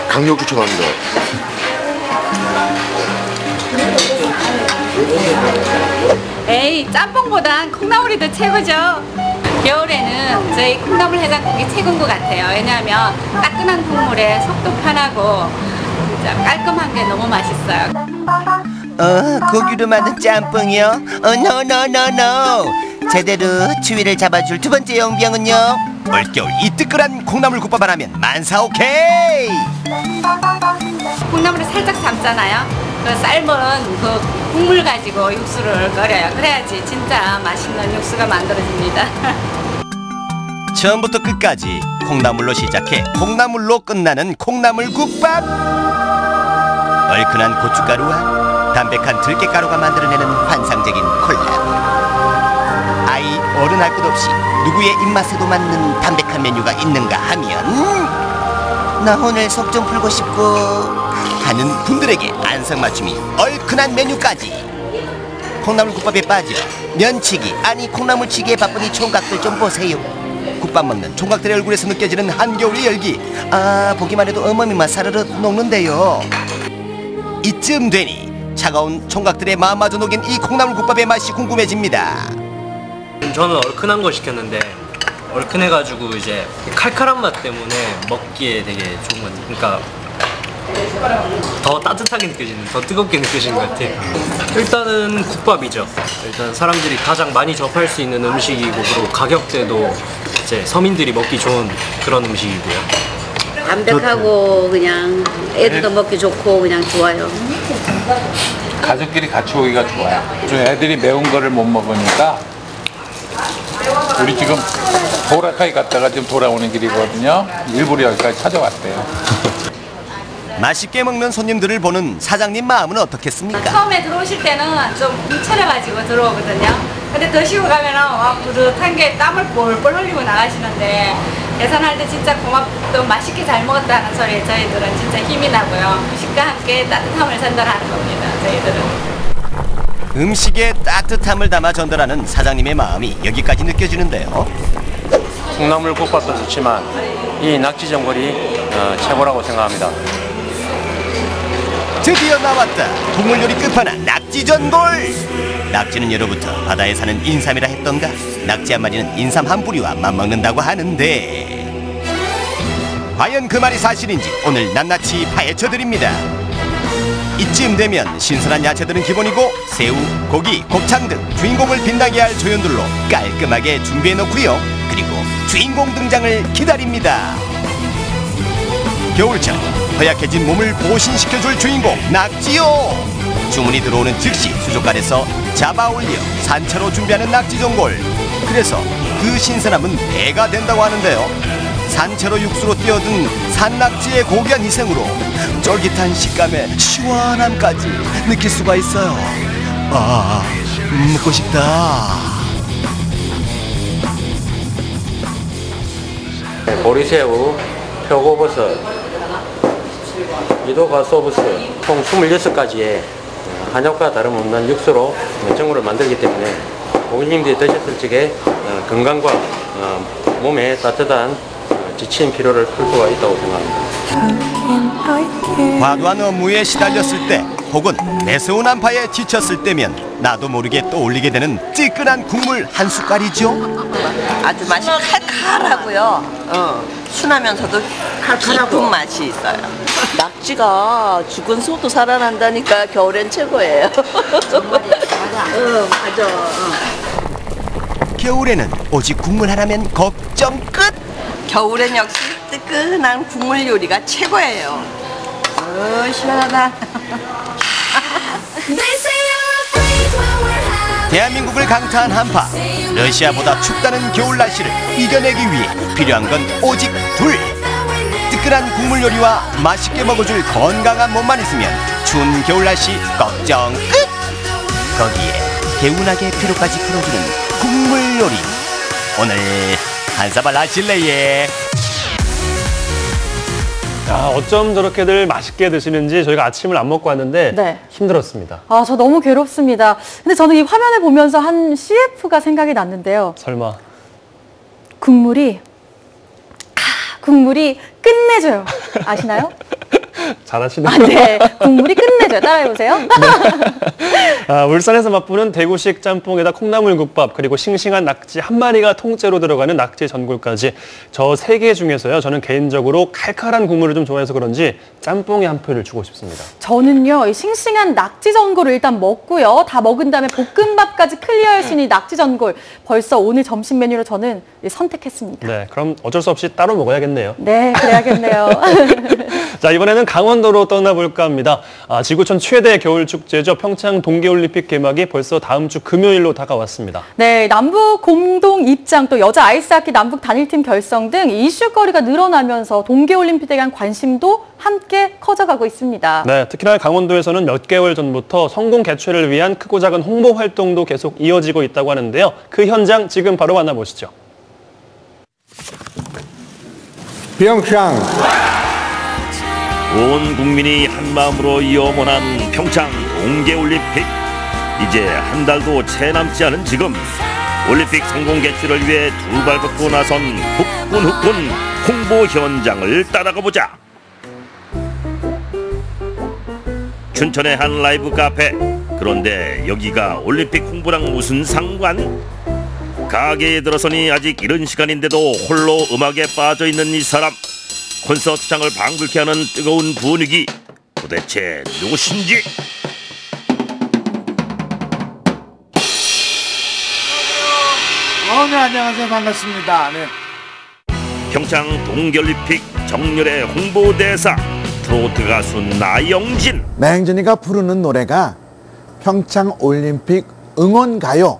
Speaker 18: 강력 추천합니다.
Speaker 19: 에이, 짬뽕보단 콩나물이 더 최고죠. 겨울에는 저희 콩나물 해장국이 최고인 것 같아요. 왜냐하면 따끈한 국물에 속도 편하고 진짜 깔끔한 게 너무 맛있어요.
Speaker 14: 고기로 만든 짬뽕이요? 노. 제대로 추위를 잡아줄 두 번째 용병은요? 올겨울 이 뜨끈한 콩나물국밥 하나면 만사 오케이.
Speaker 19: 콩나물을 살짝 삶잖아요. 그 삶은 그 국물 가지고 육수를 끓여요. 그래야지 진짜 맛있는 육수가 만들어집니다.
Speaker 14: 처음부터 끝까지 콩나물로 시작해 콩나물로 끝나는 콩나물국밥. 얼큰한 고춧가루와 담백한 들깨가루가 만들어내는 환상적인 콜라보. 아이 어른 할 것 없이 누구의 입맛에도 맞는 담백한 메뉴가 있는가 하면 나 오늘 속 좀 풀고 싶고 하는 분들에게 안성맞춤이 얼큰한 메뉴까지. 콩나물국밥에 빠져 면치기 아니 콩나물치기에 바쁜 이 총각들 좀 보세요. 국밥 먹는 총각들의 얼굴에서 느껴지는 한겨울의 열기. 아 보기만 해도 어머니만 사르르 녹는데요. 이쯤 되니 차가운 총각들의 마음마저 녹인 이 콩나물국밥의 맛이 궁금해집니다.
Speaker 20: 저는 얼큰한 거 시켰는데 얼큰해가지고 이제 칼칼한 맛 때문에 먹기에 되게 좋은 거. 그러니까 더 따뜻하게 느껴지는, 더 뜨겁게 느껴지는 것 같아요. 일단은 국밥이죠. 일단 사람들이 가장 많이 접할 수 있는 음식이고, 그리고 가격대도 이제 서민들이 먹기 좋은 그런 음식이고요.
Speaker 21: 담백하고 그냥 애들도 먹기 좋고 그냥 좋아요.
Speaker 22: 가족끼리 같이 오기가 좋아요. 좀 애들이 매운 거를 못 먹으니까 우리 지금 보라카이 갔다가 지금 돌아오는 길이거든요. 일부러 여기까지 찾아왔대요.
Speaker 14: 맛있게 먹는 손님들을 보는 사장님 마음은 어떻겠습니까?
Speaker 19: 처음에 들어오실 때는 좀 뭉쳐려가지고 들어오거든요. 근데 드시고 가면은 와, 뿌듯한 게 땀을 뻘뻘 흘리고 나가시는데 계산할 때 진짜 고맙고 맛있게 잘 먹었다는 소리에 저희들은 진짜 힘이 나고요. 음식과 함께 따뜻함을 전달하는 겁니다. 저희들은.
Speaker 14: 음식에 따뜻함을 담아 전달하는 사장님의 마음이 여기까지 느껴지는데요.
Speaker 23: 콩나물국밥도 좋지만 이 낙지전골이 최고라고 생각합니다.
Speaker 14: 드디어 나왔다. 동물 요리 끝판왕 낙지전골. 낙지는 예로부터 바다에 사는 인삼이라 했던가. 낙지 한 마리는 인삼 한 뿌리와 맞먹는다고 하는데 과연 그 말이 사실인지 오늘 낱낱이 파헤쳐드립니다. 이쯤 되면 신선한 야채들은 기본이고 새우, 고기, 곱창 등 주인공을 빛나게 할 조연들로 깔끔하게 준비해놓고요. 그리고 주인공 등장을 기다립니다. 겨울철 허약해진 몸을 보신시켜줄 주인공 낙지요. 주문이 들어오는 즉시 수족관에서 잡아올려 산채로 준비하는 낙지전골. 그래서 그 신선함은 배가 된다고 하는데요. 산채로 육수로 뛰어든 산낙지의 고귀한 희생으로 쫄깃한 식감에 시원함까지 느낄 수가 있어요. 아, 먹고 싶다.
Speaker 23: 보리새우, 표고버섯, 이도가 소브스 총 26가지의 한약과 다름없는 육수로 전골을 만들기 때문에 고객님들이 드셨을 적에 건강과 몸에 따뜻한 지친 피로를 풀 수가 있다고 생각합니다.
Speaker 14: 과도한 업무에 시달렸을 때 혹은 매서운 한파에 지쳤을 때면 나도 모르게 떠올리게 되는 뜨끈한 국물 한 숟갈이죠.
Speaker 24: 아주 맛이 칼칼하고요. 순하면서도 깊은 맛이 있어요. 낙지가 죽은 소도 살아난다니까 겨울엔 최고예요. 맞아.
Speaker 14: 겨울에는 오직 국물 하나면 걱정 끝.
Speaker 24: 겨울엔 역시 뜨끈한 국물 요리가 최고예요. 시원하다.
Speaker 14: 대한민국을 강타한 한파. 러시아보다 춥다는 겨울 날씨를 이겨내기 위해 필요한 건 오직 둘. 뜨끈한 국물 요리와 맛있게 먹어줄 건강한 몸만 있으면 추운 겨울 날씨 걱정 끝. 거기에 개운하게 피로까지 풀어주는 국물 요리. 오늘 한 사발 하실래예?
Speaker 2: 야, 어쩜 저렇게들 맛있게 드시는지 저희가 아침을 안 먹고 왔는데
Speaker 1: 네.
Speaker 2: 힘들었습니다.
Speaker 1: 아, 저 너무 괴롭습니다. 근데 저는 이 화면을 보면서 한 CF가 생각이 났는데요.
Speaker 2: 설마.
Speaker 1: 국물이 끝내줘요. 아시나요?
Speaker 2: 잘하시네요.
Speaker 1: 아, 네. 국물이 끝내줘요. 따라해보세요.
Speaker 2: 아, 울산에서 맛보는 대구식 짬뽕에다 콩나물국밥, 그리고 싱싱한 낙지 한 마리가 통째로 들어가는 낙지 전골까지 저 세 개 중에서요. 저는 개인적으로 칼칼한 국물을 좀 좋아해서 그런지 짬뽕에 한 표를 주고 싶습니다.
Speaker 1: 저는요, 이 싱싱한 낙지 전골을 일단 먹고요. 다 먹은 다음에 볶음밥까지 클리어할 수 있는 낙지 전골. 벌써 오늘 점심 메뉴로 저는 선택했습니다.
Speaker 2: 네, 그럼 어쩔 수 없이 따로 먹어야겠네요.
Speaker 1: 네, 그래야겠네요.
Speaker 2: 자, 이번에는 강원도로 떠나볼까 합니다. 지구촌 최대 겨울 축제죠. 평창 동계올림픽 개막이 벌써 다음 주 금요일로 다가왔습니다.
Speaker 1: 네, 남북 공동 입장, 또 여자 아이스하키 남북 단일팀 결성 등 이슈거리가 늘어나면서 동계올림픽에 대한 관심도 함께 커져가고 있습니다.
Speaker 2: 네, 특히나 강원도에서는 몇 개월 전부터 성공 개최를 위한 크고 작은 홍보 활동도 계속 이어지고 있다고 하는데요. 그 현장 지금 바로 만나보시죠.
Speaker 3: 평창.
Speaker 4: 온 국민이 한마음으로 염원한 평창 동계올림픽. 이제 한 달도 채 남지 않은 지금 올림픽 성공 개최를 위해 두 발 걷고 나선 후끈후끈 홍보 현장을 따라가 보자. 춘천의 한 라이브 카페. 그런데 여기가 올림픽 홍보랑 무슨 상관? 가게에 들어서니 아직 이른 시간인데도 홀로 음악에 빠져있는 이 사람. 콘서트장을 방불케 하는 뜨거운 분위기. 도대체 누구신지?
Speaker 3: 네, 안녕하세요. 반갑습니다. 네.
Speaker 4: 평창 동계올림픽 정렬의 홍보대사 트로트 가수 나영진.
Speaker 3: 나영진이가 부르는 노래가 평창올림픽 응원가요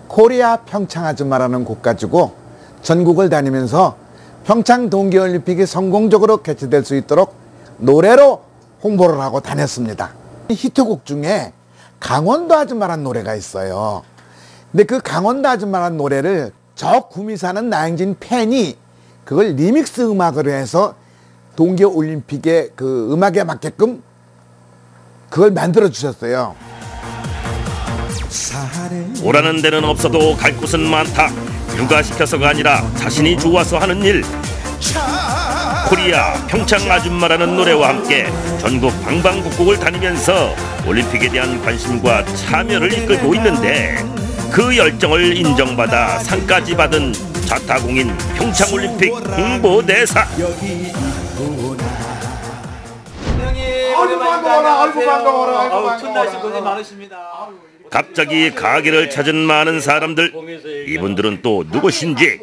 Speaker 3: 코리아 평창 아줌마라는 곡 가지고 전국을 다니면서 평창 동계올림픽이 성공적으로 개최될 수 있도록 노래로 홍보를 하고 다녔습니다. 히트곡 중에 강원도 아줌마라는 노래가 있어요. 근데 그 강원도 아줌마라는 노래를 저 구미 사는 나영진 팬이 그걸 리믹스 음악으로 해서 동계올림픽의 그 음악에 맞게끔 그걸 만들어 주셨어요.
Speaker 4: 오라는 데는 없어도 갈 곳은 많다. 누가 시켜서가 아니라 자신이 좋아서 하는 일. 코리아 평창 아줌마라는 노래와 함께 전국 방방곡곡을 다니면서 올림픽에 대한 관심과 참여를 이끌고 있는데 그 열정을 인정받아 상까지 받은 자타공인 평창올림픽 홍보대사. 갑자기 가게를 찾은 많은 사람들. 이분들은 또 누구신지?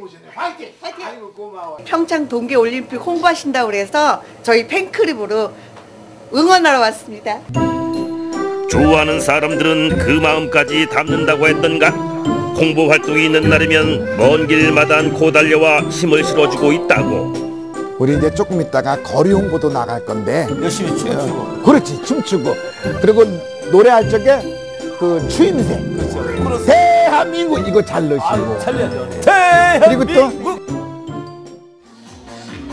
Speaker 5: 평창 동계올림픽 홍보하신다고 그래서 저희 팬클럽으로 응원하러 왔습니다.
Speaker 4: 좋아하는 사람들은 그 마음까지 담는다고 했던가? 홍보 활동이 있는 날이면 먼 길마다 않고 달려와 힘을 실어주고 있다고.
Speaker 3: 우리 이제 조금 있다가 거리 홍보도 나갈 건데
Speaker 6: 열심히 춤추고.
Speaker 3: 그렇지, 춤추고. 그리고 노래할 적에 그 추임새. 그렇죠. 대한민국 이거 잘 넣으시고.
Speaker 6: 살려야죠.
Speaker 3: 그리고 또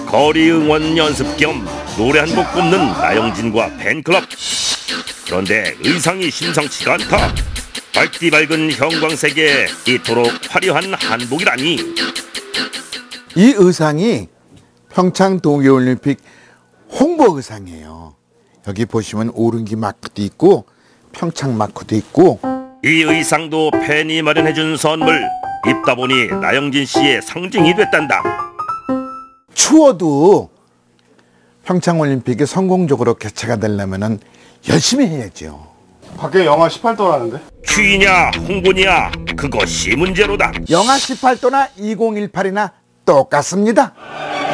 Speaker 4: 거리 응원 연습 겸 노래 한 곡 꼽는 나영진과 팬클럽. 그런데 의상이 심상치가 않다. 밝디 밝은 형광색에 이토록 화려한 한복이라니.
Speaker 3: 이 의상이 평창 동계올림픽 홍보 의상이에요. 여기 보시면 오른기 마크도 있고 평창 마크도 있고.
Speaker 4: 이 의상도 팬이 마련해준 선물. 입다 보니 나영진 씨의 상징이 됐단다.
Speaker 3: 추워도 평창올림픽이 성공적으로 개최가 되려면 열심히 해야죠.
Speaker 25: 밖에 영하 18도라는데?
Speaker 4: 추위냐 홍보냐 그것이 문제로다.
Speaker 3: 영하 18도나 2018이나 똑같습니다.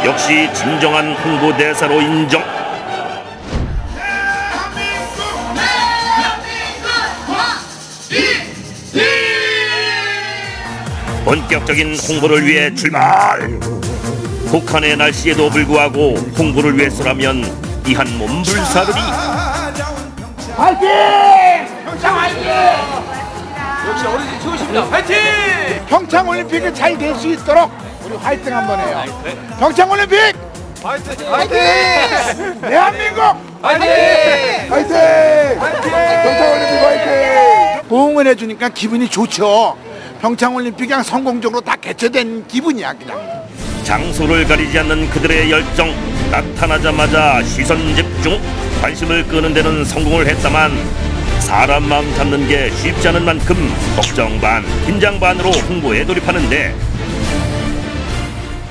Speaker 4: 역시 진정한 홍보대사로 인정. 본격적인 홍보를 위해 출발. 북한의 날씨에도 불구하고 홍보를 위해서라면 이 한 몸 불사르기.
Speaker 3: 화이팅! 평창 화이팅!
Speaker 6: 역시 어르신 최고십니다. 화이팅!
Speaker 3: 평창올림픽이 잘 될 수 있도록 우리 화이팅 한번 해요. 평창올림픽!
Speaker 6: 화이팅!
Speaker 3: 화이팅! 대한민국!
Speaker 6: 화이팅!
Speaker 3: 화이팅! 평창올림픽 화이팅! 응원해 주니까 기분이 좋죠. 평창올림픽이 그냥 성공적으로 다 개최된 기분이야 그냥.
Speaker 4: 장소를 가리지 않는 그들의 열정. 나타나자마자 시선 집중. 관심을 끄는 데는 성공을 했다만 사람 마음 잡는 게 쉽지 않은 만큼 걱정 반 긴장 반으로 홍보에 돌입하는데.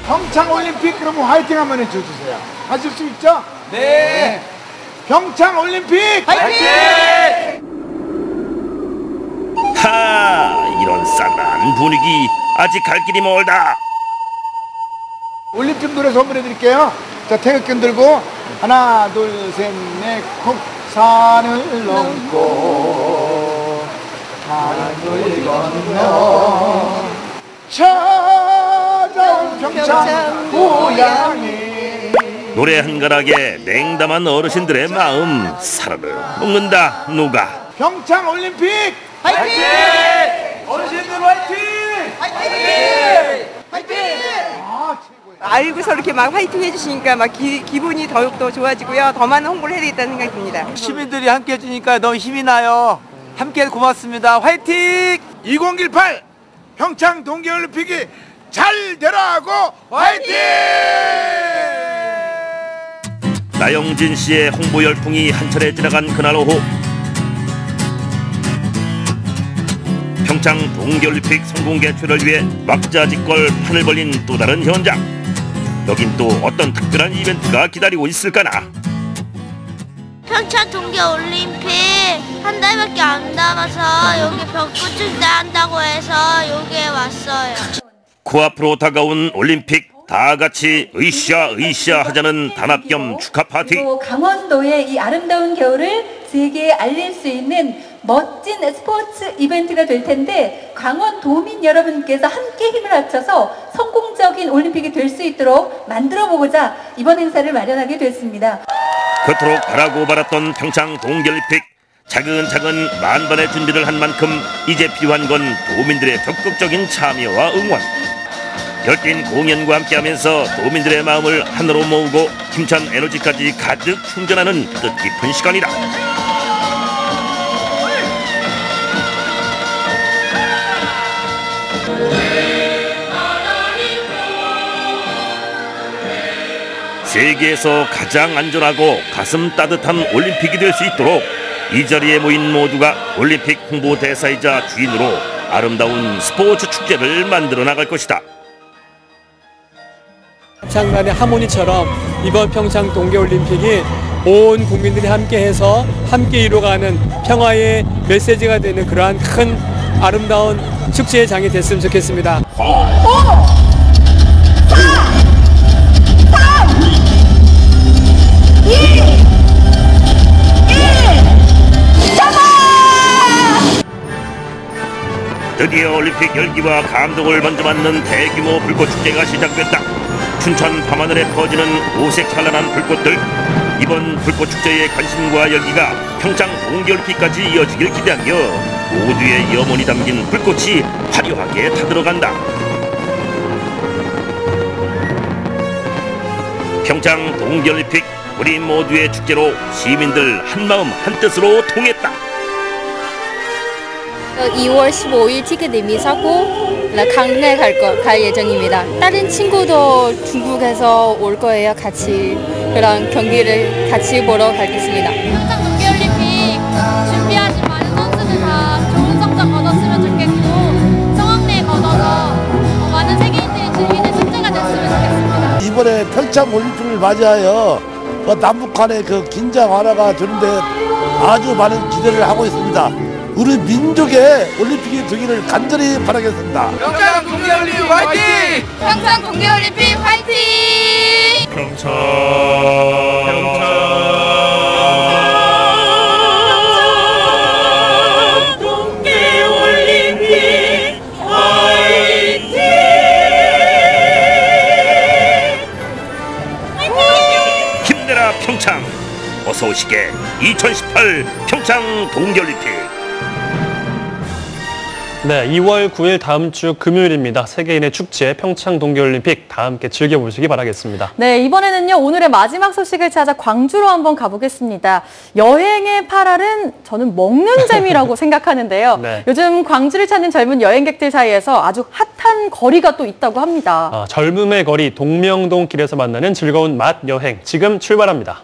Speaker 3: 평창올림픽 그러면 화이팅 한번 해주세요. 하실 수 있죠?
Speaker 6: 네.
Speaker 3: 평창올림픽
Speaker 6: 화이팅!
Speaker 4: 하, 이런 싸늘한 분위기. 아직 갈 길이 멀다.
Speaker 3: 올림픽 노래 선물해 드릴게요. 자, 태극기 들고 하나, 둘, 셋, 넷, 콕. 산을 넘고 하늘 건너 찾아온 평창 고향이.
Speaker 4: 노래 한 가락에 냉담한 어르신들의 마음 사르르 녹는다 녹아.
Speaker 3: 평창 올림픽
Speaker 6: 화이팅! 어르신들 화이팅! 화이팅! 화이팅!
Speaker 8: 알고서 이렇게 막 화이팅 해주시니까 막 기분이 더욱더 좋아지고요. 더 많은 홍보를 해야 되겠다는 생각이 듭니다.
Speaker 6: 시민들이 함께 해주니까 너무 힘이 나요. 함께 고맙습니다. 화이팅!
Speaker 3: 2018 평창 동계올림픽이 잘 되라고 화이팅!
Speaker 4: 나영진 씨의 홍보 열풍이 한철에 지나간 그날 오후, 평창 동계올림픽 성공 개최를 위해 왁자지껄 판을 벌린 또 다른 현장. 여긴 또 어떤 특별한 이벤트가 기다리고 있을까나.
Speaker 9: 평창 동계올림픽 한 달밖에 안 남아서 여기 벽꽃 때 한다고 해서 여기에 왔어요.
Speaker 4: 코앞으로 다가온 올림픽, 다 같이 으쌰 하자는 단합 겸 축하 파티.
Speaker 10: 강원도의 이 아름다운 겨울을 세계에 알릴 수 있는 멋진 스포츠 이벤트가 될 텐데, 강원도민 여러분께서 함께 힘을 합쳐서 성공적인 올림픽이 될 수 있도록 만들어보고자 이번 행사를 마련하게 됐습니다.
Speaker 4: 그토록 바라고 바랐던 평창 동계올림픽, 차근차근 만반의 준비를 한 만큼 이제 필요한 건 도민들의 적극적인 참여와 응원. 열띤 공연과 함께하면서 도민들의 마음을 하나로 모으고 힘찬 에너지까지 가득 충전하는 뜻깊은 시간이다. 세계에서 가장 안전하고 가슴 따뜻한 올림픽이 될 수 있도록 이 자리에 모인 모두가 올림픽 홍보대사이자 주인으로 아름다운 스포츠 축제를 만들어 나갈 것이다.
Speaker 11: 평창간의 하모니처럼 이번 평창 동계올림픽이 온 국민들이 함께해서 함께 이루어가는 평화의 메시지가 되는 그러한 큰 아름다운 축제의 장이 됐으면 좋겠습니다.
Speaker 4: 드디어 올림픽 열기와 감동을 먼저 맞는 대규모 불꽃축제가 시작됐다. 춘천 밤하늘에 퍼지는 오색 찬란한 불꽃들. 이번 불꽃축제의 관심과 열기가 평창 동계올림픽까지 이어지길 기대하며 모두의 염원이 담긴 불꽃이 화려하게 타들어간다. 평창 동계올림픽, 우리 모두의 축제로 시민들 한마음 한뜻으로 통했다.
Speaker 12: 2월 15일 티켓 이미 사고 강릉에 갈 예정입니다. 다른 친구도 중국에서 올 거예요. 같이 그런 경기를 같이 보러 가겠습니다.
Speaker 26: 평창 동계올림픽 준비하신 많은 선수들 다 좋은 성적 거뒀으면 좋겠고, 성황리에 거둬서 많은 세계인들이 즐기는 축제가 됐으면 좋겠습니다.
Speaker 27: 이번에 평창 올림픽을 맞이하여 남북 간의 그 긴장 완화가 되는데 아주 많은 기대를 하고 있습니다. 우리 민족의 올림픽이 되기를 간절히 바라겠습니다.
Speaker 6: 평창 동계올림픽 화이팅!
Speaker 26: 평창 동계올림픽 화이팅!
Speaker 4: 평창
Speaker 6: 동계올림픽 화이팅!
Speaker 4: 힘내라 평창! 어서 오시게 2018 평창 동계올림픽.
Speaker 2: 네, 2월 9일 다음 주 금요일입니다. 세계인의 축제 평창 동계올림픽 다 함께 즐겨보시기 바라겠습니다.
Speaker 1: 네, 이번에는요, 오늘의 마지막 소식을 찾아 광주로 한번 가보겠습니다. 여행의 8알은 저는 먹는 재미라고 생각하는데요.
Speaker 2: 네.
Speaker 1: 요즘 광주를 찾는 젊은 여행객들 사이에서 아주 핫한 거리가 또 있다고 합니다.
Speaker 2: 젊음의 거리 동명동 길에서 만나는 즐거운 맛 여행, 지금 출발합니다.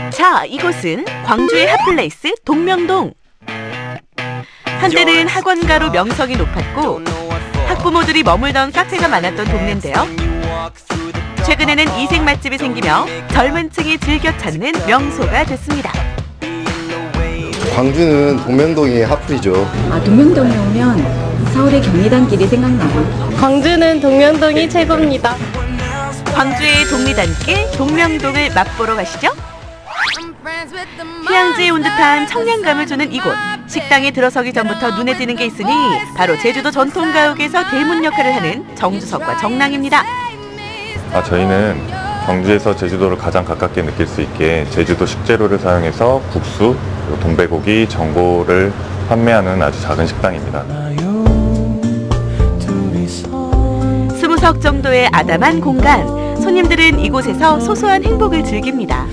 Speaker 28: 자, 이곳은 광주의 핫플레이스 동명동. 한때는 학원가로 명성이 높았고 학부모들이 머물던 카페가 많았던 동네인데요. 최근에는 이색 맛집이 생기며 젊은 층이 즐겨 찾는 명소가 됐습니다.
Speaker 18: 광주는 동명동이 핫플이죠.
Speaker 29: 동명동에 오면 서울의 경리단길이 생각나요.
Speaker 30: 광주는 동명동이 최고입니다.
Speaker 28: 광주의 동리단길 동명동을 맛보러 가시죠. 휴양지에 온 듯한 청량감을 주는 이곳. 식당에 들어서기 전부터 눈에 띄는 게 있으니 바로 제주도 전통가옥에서 대문 역할을 하는 정주석과 정랑입니다.
Speaker 7: 저희는 경주에서 제주도를 가장 가깝게 느낄 수 있게 제주도 식재료를 사용해서 국수, 그리고 돈베고기, 전골을 판매하는 아주 작은 식당입니다.
Speaker 28: 20석 정도의 아담한 공간. 손님들은 이곳에서 소소한 행복을 즐깁니다.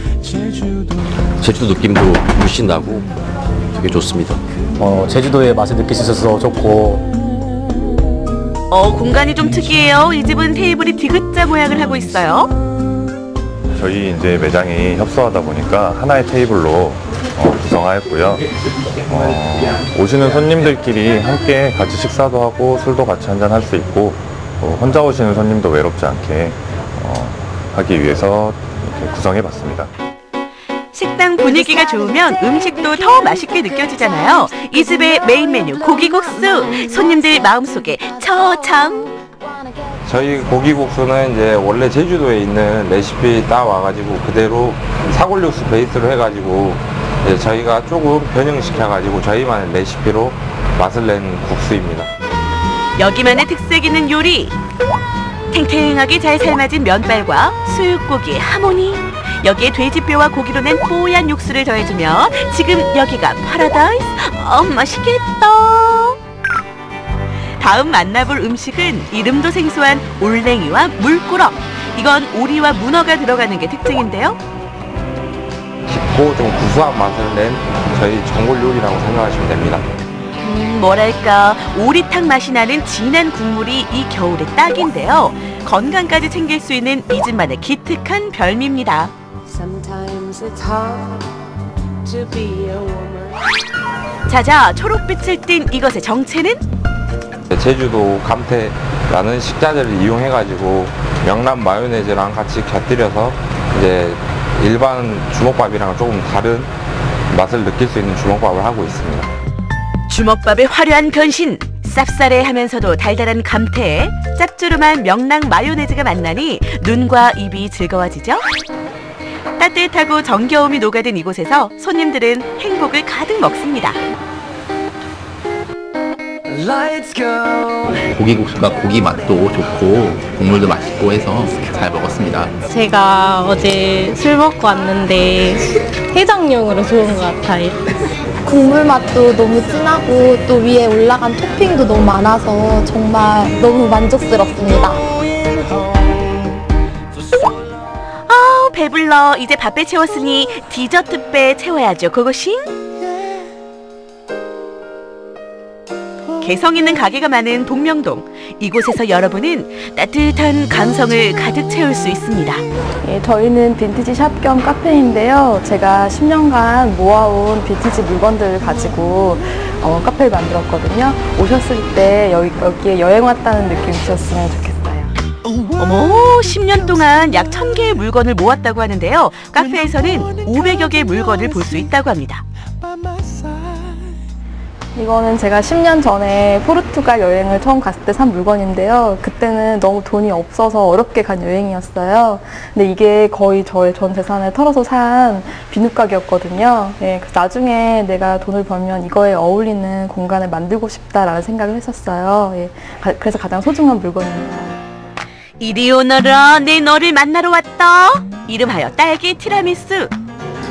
Speaker 13: 제주도 느낌도 물씬 나고 되게 좋습니다.
Speaker 15: 제주도의 맛을 느낄 수 있어서 좋고.
Speaker 28: 공간이 좀 특이해요. 이 집은 테이블이 디귿자 모양을 하고 있어요.
Speaker 7: 저희 이제 매장이 협소하다 보니까 하나의 테이블로 구성하였고요. 오시는 손님들끼리 함께 같이 식사도 하고 술도 같이 한잔 할 수 있고, 혼자 오시는 손님도 외롭지 않게 하기 위해서 이렇게 구성해봤습니다.
Speaker 28: 식당 분위기가 좋으면 음식도 더 맛있게 느껴지잖아요. 이 집의 메인 메뉴 고기국수. 손님들 마음속에 처참.
Speaker 16: 저희 고기국수는 이제 원래 제주도에 있는 레시피 따와가지고 그대로 사골육수 베이스로 해가지고 저희가 조금 변형시켜가지고 저희만의 레시피로 맛을 낸 국수입니다.
Speaker 28: 여기만의 특색 있는 요리. 탱탱하게 잘 삶아진 면발과 수육고기의 하모니. 여기에 돼지뼈와 고기로 낸 뽀얀 육수를 더해주면 지금 여기가 파라다이스. 맛있겠다. 다음 만나볼 음식은 이름도 생소한 올랭이와 물꾸러. 이건 오리와 문어가 들어가는 게 특징인데요.
Speaker 16: 깊고 좀 구수한 맛을 낸 저희 전골 요리라고 생각하시면 됩니다.
Speaker 28: 뭐랄까 오리탕 맛이 나는 진한 국물이 이 겨울의 딱인데요. 건강까지 챙길 수 있는 이 집만의 기특한 별미입니다. 자자, 초록빛을 띤 이것의 정체는?
Speaker 16: 제주도 감태라는 식자재를 이용해가지고 명란 마요네즈랑 같이 곁들여서 이제 일반 주먹밥이랑 조금 다른 맛을 느낄 수 있는 주먹밥을 하고 있습니다.
Speaker 28: 주먹밥의 화려한 변신! 쌉싸래하면서도 달달한 감태에 짭조름한 명랑 마요네즈가 만나니 눈과 입이 즐거워지죠? 따뜻하고 정겨움이 녹아든 이곳에서 손님들은 행복을 가득 먹습니다.
Speaker 17: 고기국수가 고기 맛도 좋고 국물도 맛있고 해서 잘 먹었습니다.
Speaker 20: 제가 어제 술 먹고 왔는데 해장용으로 좋은 것 같아요.
Speaker 21: 국물 맛도 너무 진하고 또 위에 올라간 토핑도 너무 많아서 정말 너무 만족스럽습니다.
Speaker 28: 배불러. 이제 밥배 채웠으니 디저트배 채워야죠. 고고싱. 개성 있는 가게가 많은 동명동. 이곳에서 여러분은 따뜻한 감성을 가득 채울 수 있습니다.
Speaker 1: 예, 저희는 빈티지 샵 겸 카페인데요. 제가 10년간 모아온 빈티지 물건들을 가지고 카페를 만들었거든요. 오셨을 때 여기에 여행 왔다는 느낌 드셨으면 좋겠어요.
Speaker 28: 어머, 10년 동안 약 1000개의 물건을 모았다고 하는데요. 카페에서는 500여 개의 물건을 볼 수 있다고 합니다.
Speaker 1: 이거는 제가 10년 전에 포르투갈 여행을 처음 갔을 때 산 물건인데요. 그때는 너무 돈이 없어서 어렵게 간 여행이었어요. 근데 이게 거의 저의 전 재산을 털어서 산 비누가게였거든요. 네, 그래서 나중에 내가 돈을 벌면 이거에 어울리는 공간을 만들고 싶다라는 생각을 했었어요. 예, 그래서 가장 소중한 물건입니다.
Speaker 28: 이리 오너라, 내 너를 만나러 왔다. 이름하여 딸기 티라미수.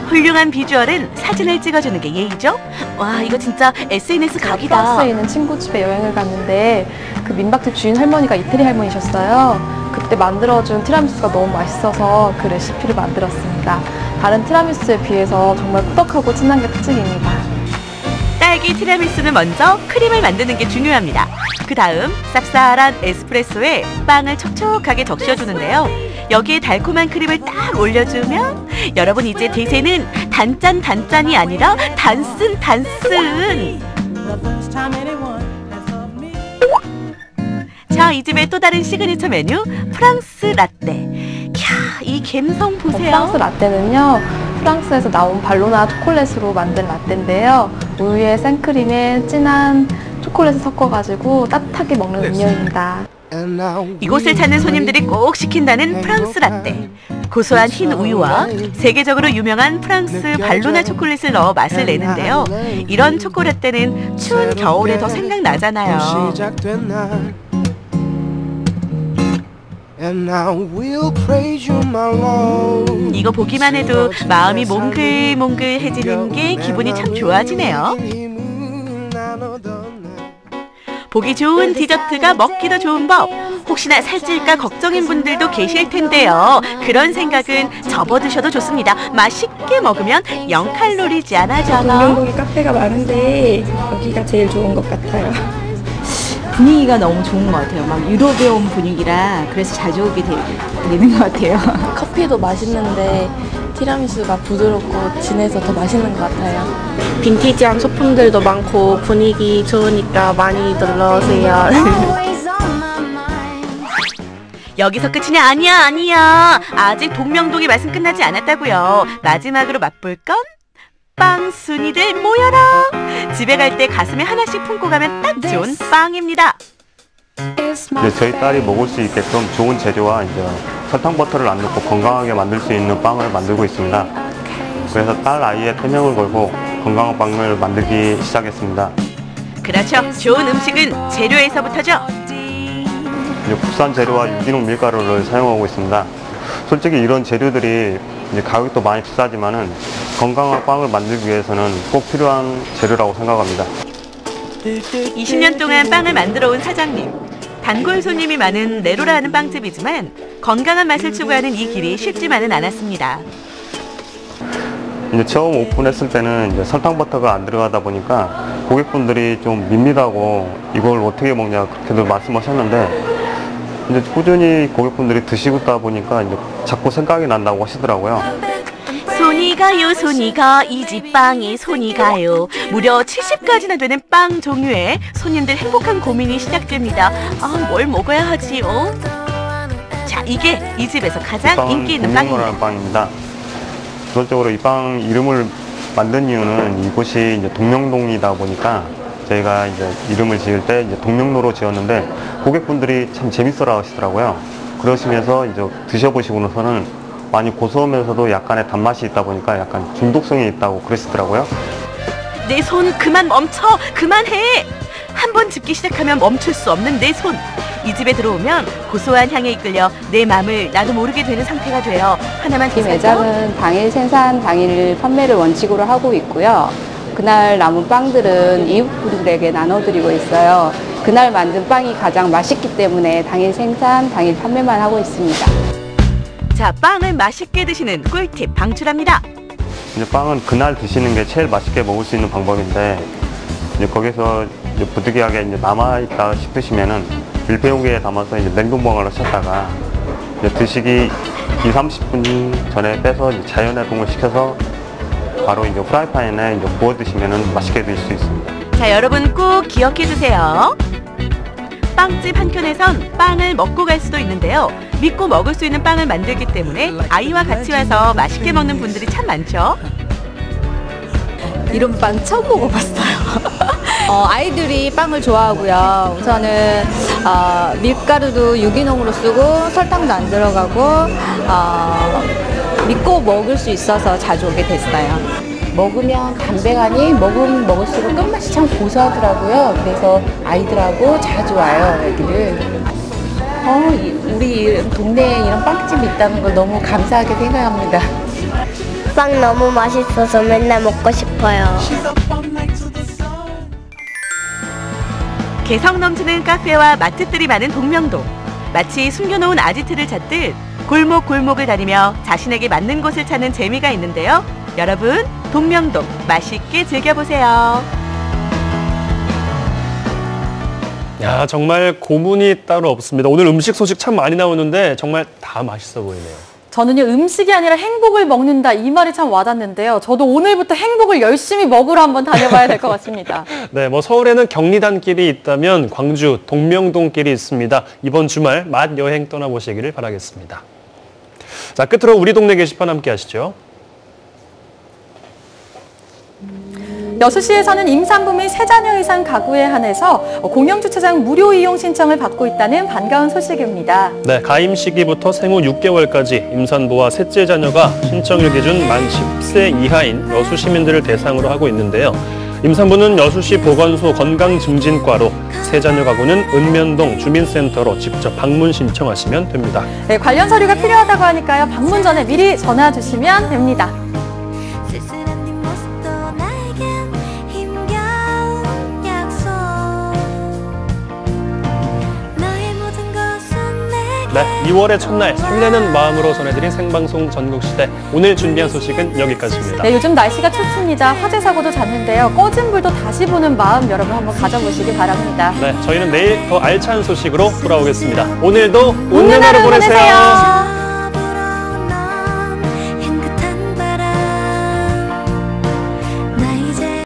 Speaker 28: 훌륭한 비주얼은 사진을 찍어주는 게 예의죠? 와, 이거 진짜 SNS 각이다.
Speaker 1: 프랑스에 있는 친구 집에 여행을 갔는데 그 민박집 주인 할머니가 이태리 할머니셨어요. 그때 만들어준 티라미수가 너무 맛있어서 그 레시피를 만들었습니다. 다른 티라미수에 비해서 정말 꾸덕하고 진한 게 특징입니다.
Speaker 28: 딸기 티라미수는 먼저 크림을 만드는 게 중요합니다. 그 다음 쌉쌀한 에스프레소에 빵을 촉촉하게 적셔주는데요. 여기에 달콤한 크림을 딱 올려주면 여러분 이제 대세는 단짠이 아니라 단쓴. 자, 이 집의 또 다른 시그니처 메뉴 프랑스 라떼. 캬, 이 감성 보세요.
Speaker 1: 프랑스 라떼는요, 프랑스에서 나온 발로나 초콜릿으로 만든 라떼인데요. 우유에 생크림에 진한
Speaker 21: 초콜릿을 섞어가지고 따뜻하게 먹는 음료입니다.
Speaker 28: 이곳을 찾는 손님들이 꼭 시킨다는 프랑스 라떼. 고소한 흰 우유와 세계적으로 유명한 프랑스 발로나 초콜릿을 넣어 맛을 내는데요. 이런 초콜릿때는 추운 겨울에 더 생각나잖아요. 이거 보기만 해도 마음이 몽글몽글해지는 게 기분이 참 좋아지네요. 보기 좋은 디저트가 먹기도 좋은 법. 혹시나 살찔까 걱정인 분들도 계실 텐데요. 그런 생각은 접어두셔도 좋습니다. 맛있게 먹으면 0칼로리지 않아잖아.
Speaker 5: 동명동에 카페가 많은데 여기가 제일 좋은 것 같아요.
Speaker 8: 분위기가 너무 좋은 것 같아요. 막 유럽에 분위기라 그래서 자주 오게 되는 것 같아요.
Speaker 21: 커피도 맛있는데 티라미수가 부드럽고 진해서 더 맛있는 것 같아요.
Speaker 20: 빈티지한 소품들도 많고 분위기 좋으니까 많이 놀러오세요.
Speaker 28: 여기서 끝이냐? 아니야. 아직 동명동의 맛은 끝나지 않았다고요. 마지막으로 맛볼 건 빵순이들 모여라. 집에 갈 때 가슴에 하나씩 품고 가면 딱 좋은 빵입니다.
Speaker 14: 이제 저희 딸이 먹을 수 있게끔 좋은 재료와 이제 설탕 버터를 안 넣고 건강하게 만들 수 있는 빵을 만들고 있습니다. 그래서 딸 아이의 태명을 걸고 건강한 빵을 만들기 시작했습니다.
Speaker 28: 그렇죠. 좋은 음식은 재료에서부터죠.
Speaker 14: 이제 국산 재료와 유기농 밀가루를 사용하고 있습니다. 솔직히 이런 재료들이 이제 가격도 많이 비싸지만은 건강한 빵을 만들기 위해서는 꼭 필요한 재료라고 생각합니다.
Speaker 28: 20년 동안 빵을 만들어 온 사장님. 단골 손님이 많은 네로라는 빵집이지만 건강한 맛을 추구하는 이 길이 쉽지만은 않았습니다.
Speaker 14: 이제 처음 오픈했을 때는 이제 설탕 버터가 안 들어가다 보니까 고객분들이 좀 밋밋하고 이걸 어떻게 먹냐 그렇게들 말씀하셨는데 이제 꾸준히 고객분들이 드시다 보니까 이제 자꾸 생각이 난다고 하시더라고요.
Speaker 28: 손이 가요, 손이 가. 이 집 빵에 손이 가요. 무려 70가지나 되는 빵 종류에 손님들 행복한 고민이 시작됩니다. 뭘 먹어야 하지? 자, 이게 이 집에서 가장 인기 있는 빵입니다.
Speaker 14: 빵입니다. 기본적으로 이 빵 이름을 만든 이유는 이곳이 이제 동명동이다 보니까 저희가 이제 이름을 지을 때 이제 동명로로 지었는데 고객분들이 참 재밌어라 하시더라고요. 그러시면서 이제 드셔보시고 나서는 많이 고소하면서도 약간의 단맛이 있다 보니까 약간 중독성이 있다고 그러시더라고요.
Speaker 28: 내 손 그만 멈춰! 그만해! 한 번 짚기 시작하면 멈출 수 없는 내 손. 이 집에 들어오면 고소한 향에 이끌려 내 맘을 나도 모르게 되는 상태가 돼요. 하나만 더
Speaker 19: 이 매장은 당일 생산, 당일 판매를 원칙으로 하고 있고요. 그날 남은 빵들은 이웃분들에게 나눠드리고 있어요. 그날 만든 빵이 가장 맛있기 때문에 당일 생산, 당일 판매만 하고 있습니다.
Speaker 28: 자, 빵을 맛있게 드시는 꿀팁 방출합니다.
Speaker 14: 이제 빵은 그날 드시는 게 제일 맛있게 먹을 수 있는 방법인데 이제 거기서 이제 부득이하게 이제 남아있다 싶으시면은 밀폐용기에 담아서 이제 냉동보관을 하셨다가 이제 드시기 20-30분 전에 빼서 이제 자연해동을 시켜서 바로 이제 프라이팬에 이제 구워 드시면은 맛있게 드실 수 있습니다.
Speaker 28: 자, 여러분 꼭 기억해 두세요. 빵집 한켠에선 빵을 먹고 갈 수도 있는데요. 믿고 먹을 수 있는 빵을 만들기 때문에 아이와 같이 와서 맛있게 먹는 분들이 참 많죠.
Speaker 8: 이런 빵 처음 먹어봤어요. 아이들이 빵을 좋아하고요. 우선은 밀가루도 유기농으로 쓰고 설탕도 안 들어가고 믿고 먹을 수 있어서 자주 오게 됐어요.
Speaker 22: 먹으면 담백하니 먹으면 먹을수록 끝맛이 참 고소하더라고요. 그래서 아이들하고 자주 와요, 애들은. 우리 동네에 이런 빵집이 있다는 걸 너무 감사하게 생각합니다.
Speaker 9: 빵 너무 맛있어서 맨날 먹고 싶어요.
Speaker 28: 개성 넘치는 카페와 마트들이 많은 동명동. 마치 숨겨놓은 아지트를 찾듯 골목골목을 다니며 자신에게 맞는 곳을 찾는 재미가 있는데요. 여러분, 동명동 맛있게 즐겨보세요.
Speaker 2: 야, 정말 고문이 따로 없습니다. 오늘 음식 소식 참 많이 나오는데 정말 다 맛있어 보이네요.
Speaker 1: 저는요, 음식이 아니라 행복을 먹는다, 이 말이 참 와닿는데요. 저도 오늘부터 행복을 열심히 먹으러 한번 다녀봐야 될 것 같습니다.
Speaker 2: 네, 서울에는 경리단길이 있다면 광주 동명동길이 있습니다. 이번 주말 맛 여행 떠나보시기를 바라겠습니다. 자, 끝으로 우리 동네 게시판 함께 하시죠.
Speaker 1: 여수시에서는 임산부 및 3자녀 이상 가구에 한해서 공영주차장 무료 이용 신청을 받고 있다는 반가운 소식입니다.
Speaker 2: 네, 가임 시기부터 생후 6개월까지 임산부와 셋째 자녀가 신청일 기준 만 10세 이하인 여수 시민들을 대상으로 하고 있는데요. 임산부는 여수시 보건소 건강증진과로, 세 자녀 가구는 읍면동 주민센터로 직접 방문 신청하시면 됩니다.
Speaker 1: 네, 관련 서류가 필요하다고 하니까요. 방문 전에 미리 전화 주시면 됩니다.
Speaker 2: 네, 2월의 첫날 설레는 마음으로 전해드린 생방송 전국시대. 오늘 준비한 소식은 여기까지입니다.
Speaker 1: 네, 요즘 날씨가 춥습니다. 화재 사고도 잦는데요. 꺼진 불도 다시 보는 마음 여러분 한번 가져보시기 바랍니다.
Speaker 2: 네, 저희는 내일 더 알찬 소식으로 돌아오겠습니다. 오늘도 웃는 하루 보내세요.